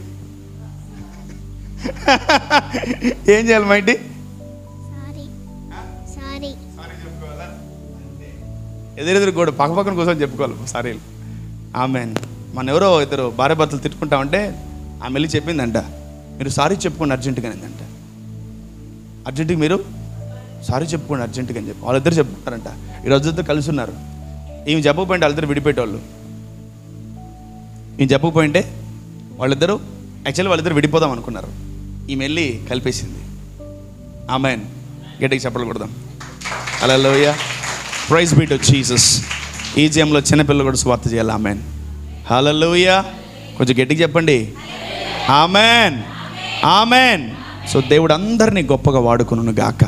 ఏం చేయాలి మైటి? ఎదురెదురు కూడా పక్కపక్కన కూర్చొని చెప్పుకోవాలి సారీ. ఆమెన్. మన ఎవరో ఇద్దరు భార్య భర్తలు తిట్టుకుంటామంటే ఆమె వెళ్ళి చెప్పిందంట, మీరు సారీ చెప్పుకోండి అర్జెంటుగా అందంట. అర్జెంటుగా మీరు సారీ చెప్పుకోండి అర్జెంటుగా అని చెప్పి వాళ్ళిద్దరు చెప్పుకుంటారంట. ఈరోజు ఇద్దరు కలిసి ఉన్నారు. ఈమె చెప్పకపోయింటే వాళ్ళిద్దరు విడిపోయేటోళ్ళు. ఈమె చెప్పకపోయింటే వాళ్ళిద్దరూ వాళ్ళిద్దరు విడిపోదాం అనుకున్నారు. ఈమె వెళ్ళి కలిపేసింది. ఆమెన్. గట్టిగా చెప్పలు కొడదాం. హల్లెలూయా, ప్రైజ్ బీ టు జీసస్. ఈ జయంలో చిన్నపిల్లలు కూడా స్వార్థ చేయాలి. ఆమెన్, హల్లెలూయా. కొంచెం గట్టిగా చెప్పండి ఆమెన్, ఆమెన్. సో దేవుడు అందరినీ గొప్పగా వాడుకును గాక.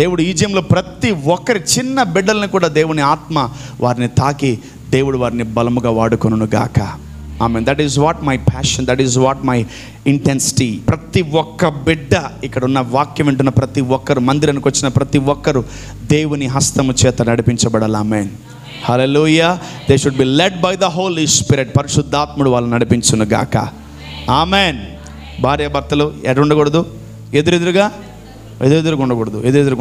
దేవుడు ఈ జయంలో ప్రతి ఒక్కరి చిన్న బిడ్డల్ని కూడా దేవుని ఆత్మ వారిని తాకి దేవుడు వారిని బలముగా వాడుకును గాక. Amen. That is what my passion, that is what my intensity. ప్రతి ఒక్క బిడ్డ, ఇక్కడ ఉన్న వాక్యం వింటున్న ప్రతి ఒక్కరు, మందిరానికి వచ్చిన ప్రతి ఒక్కరు దేవుని హస్తము చేత నడిపించబడాలి. Amen, hallelujah. They should be led by the holy spirit. పరిశుద్ధాత్ముడు వాళ్ళని నడిపించును గాక. ఆమెన్. భార్య భర్తలు ఎటు ఉండకూడదు, ఎదురెదురుగా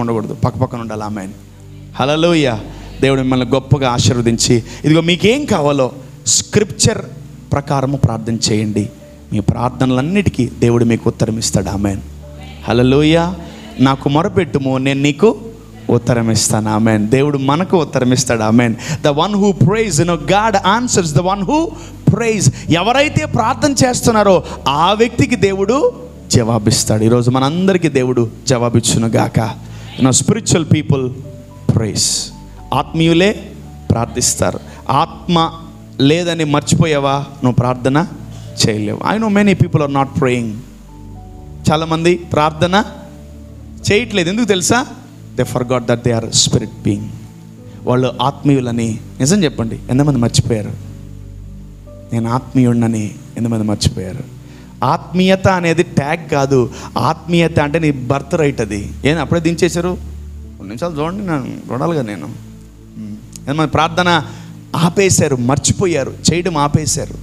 ఉండకూడదు, పక్కపక్కన ఉండాలి. ఆమెన్, హల్లెలూయా. దేవుడు మిమ్మల్ని గొప్పగా ఆశీర్వదించి, ఇదిగో మీకేం కావాలో స్క్రిప్చర్ ప్రకారము ప్రార్థన చేయండి. మీ ప్రార్థనలన్నిటికీ దేవుడు మీకు ఉత్తరం ఇస్తాడు. ఆమెన్, హల్లెలూయా. నాకు మొరపెట్టుము, నేను నీకు ఉత్తరం ఇస్తాను. ఆమెన్. దేవుడు మనకు ఉత్తరం ఇస్తాడు. Amen. The one who praise, God answers the one who praise. ఎవరైతే ప్రార్థన చేస్తున్నారో ఆ వ్యక్తికి దేవుడు జవాబిస్తాడు. ఈరోజు మనందరికీ దేవుడు జవాబిచ్చును గాక. Spiritual people prays. ఆత్మీయులే ప్రార్థిస్తారు. ఆత్మ లేదని మర్చిపోయావా, నువ్వు ప్రార్థన చేయలేవు. I know many people are not praying. చాలామంది ప్రార్థన చేయట్లేదు. ఎందుకు తెలుసా? They forgot that they are spirit being. వాళ్ళు ఆత్మీయులని నిజం చెప్పండి, ఎంతమంది మర్చిపోయారు? నేను ఆత్మీయుడినని ఎంతమంది మర్చిపోయారు? ఆత్మీయత అనేది ట్యాగ్ కాదు. ఆత్మీయత అంటే నీ బర్త్ రైట్. అది ఏం అప్పుడే దించేశారు? 2 నిమిషాలు చూడండి, నేను చూడాలిగా. నేను ఎంతమంది ప్రార్థన ఆపేశారు, మర్చిపోయారు, చేయడం ఆపేశారు.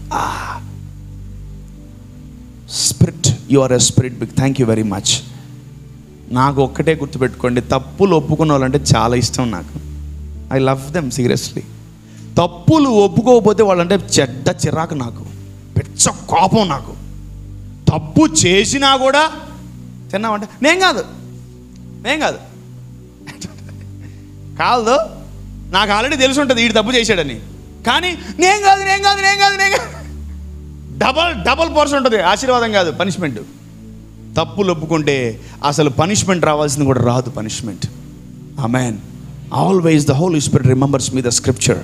Spirit, you are a spirit big. Thank you very much. నాకు ఒక్కటే గుర్తుపెట్టుకోండి, తప్పులు ఒప్పుకున్న వాళ్ళంటే చాలా ఇష్టం నాకు. I love them seriously. తప్పులు ఒప్పుకోకపోతే వాళ్ళంటే చెడ్డ చిరాకు, నాకు పెద్ద కోపం. నాకు తప్పు చేసినా కూడా తిన్నామంటే నేను కాదు నాకు ఆల్రెడీ తెలిసి ఉంటుంది వీడు తప్పు చేశాడని. కానీ నేను కాదు డబల్ పోర్షన్ ఉంటుంది. ఆశీర్వాదం కాదు, పనిష్మెంట్. తప్పులు ఒప్పుకుంటే అసలు పనిష్మెంట్ రావాల్సింది కూడా రాదు, punishment. Amen. Always the holy spirit remembers me the scripture.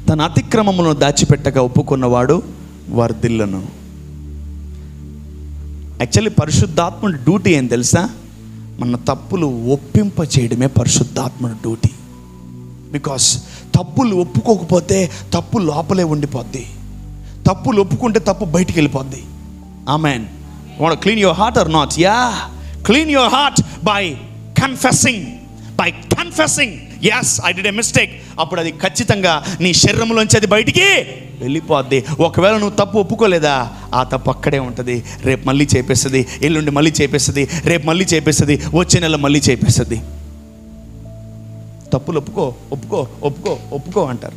తన అతిక్రమమును దాచిపెట్టక ఒప్పుకున్నవాడు వర్ధిల్లును. యాక్చువల్లీ పరిశుద్ధాత్ముడి డ్యూటీ ఏం తెలుసా? మన తప్పులు ఒప్పింప చేయడమే పరిశుద్ధాత్ముడి డ్యూటీ. బికాస్ తప్పులు ఒప్పుకోకపోతే తప్పు లోపలే ఉండిపోద్ది. తప్పులు ఒప్పుకుంటే తప్పు బయటికి వెళ్ళిపోద్ది. Amen. Want to clean your heart or not? Yeah. Clean your heart by confessing. Yes, I did a mistake. అప్పుడు అది ఖచ్చితంగా నీ శరీరంలోంచి అది బయటికి వెళ్ళిపోద్ది. ఒకవేళ నువ్వు తప్పు ఒప్పుకోలేదా, ఆ తప్పు అక్కడే ఉంటుంది. రేపు మళ్ళీ చేపేస్తుంది, ఎల్లుండి మళ్ళీ చేపేస్తుంది, రేపు మళ్ళీ చేపేస్తుంది, వచ్చే నెల మళ్ళీ చేపేస్తుంది. తప్పులు ఒప్పుకో ఒప్పుకో ఒప్పుకో ఒప్పుకో అంటారు.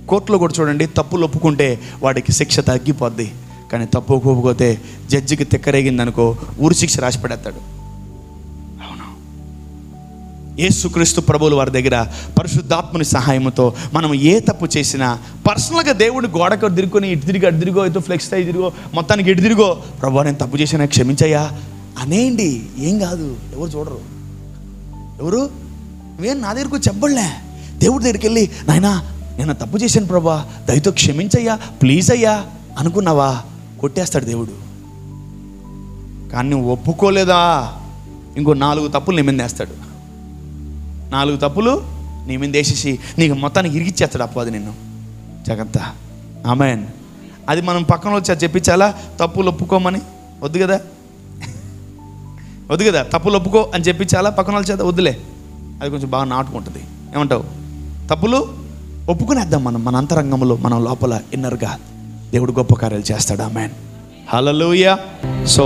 కోర్టులో కూడా చూడండి, తప్పులు ఒప్పుకుంటే వాడికి శిక్ష తగ్గిపోద్ది. కానీ తప్పు ఒప్పుకోకపోతే జడ్జికి తిక్కరేగిందనుకో ఊరి శిక్ష రాసి పెడతాడు. అవును, యేసుక్రీస్తు ప్రభువుల వారి దగ్గర పరిశుద్ధాత్మని సహాయంతో మనం ఏ తప్పు చేసినా పర్సనల్గా దేవుడిని గోడకు తిరుగుకొని ఇటు తిరిగి అటు తిరిగో, ఇటు ఫ్లెక్స్ అయి తిరిగో, మొత్తానికి ఎటు తిరిగో, ప్రభు నేను తప్పు చేసినా క్షమించయ్యా అనేయండి. ఏం కాదు, ఎవరు చూడరు. ఎవరు నువ్వేం నా దగ్గరకు చెప్పలే, దేవుడి దగ్గరికి వెళ్ళి నాయనా నేను తప్పు చేశాను ప్రభా, దయతో క్షమించయ్యా, ప్లీజ్ అయ్యా అనుకున్నావా, కొట్టేస్తాడు దేవుడు. కానీ నువ్వు ఒప్పుకోలేదా, ఇంకో 4 తప్పులు నీ మీద వేస్తాడు. 4 తప్పులు నీ మీద వేసేసి నీకు మొత్తానికి ఇరిగిచ్చేస్తాడు అప్పది నిన్ను. జాగ్రత్త. ఆమేన్. అది మనం పక్కన వచ్చి చెప్పించాలా, తప్పులు ఒప్పుకోమని? వద్దు కదా, వద్దు కదా, తప్పులు ఒప్పుకో అని చెప్పించాలా పక్కన వాళ్ళ చేత? వద్దులే, అది కొంచెం బాగా నాటుకుంటుంది. ఏమంటావు? తప్పులు ఒప్పుకునేద్దాం మనం, మన అంతరంగంలో, మన లోపల ఇన్నర్గా దేవుడు గొప్ప కార్యాలు చేస్తాడు. ఆమేన్. హల్లెలూయా. సో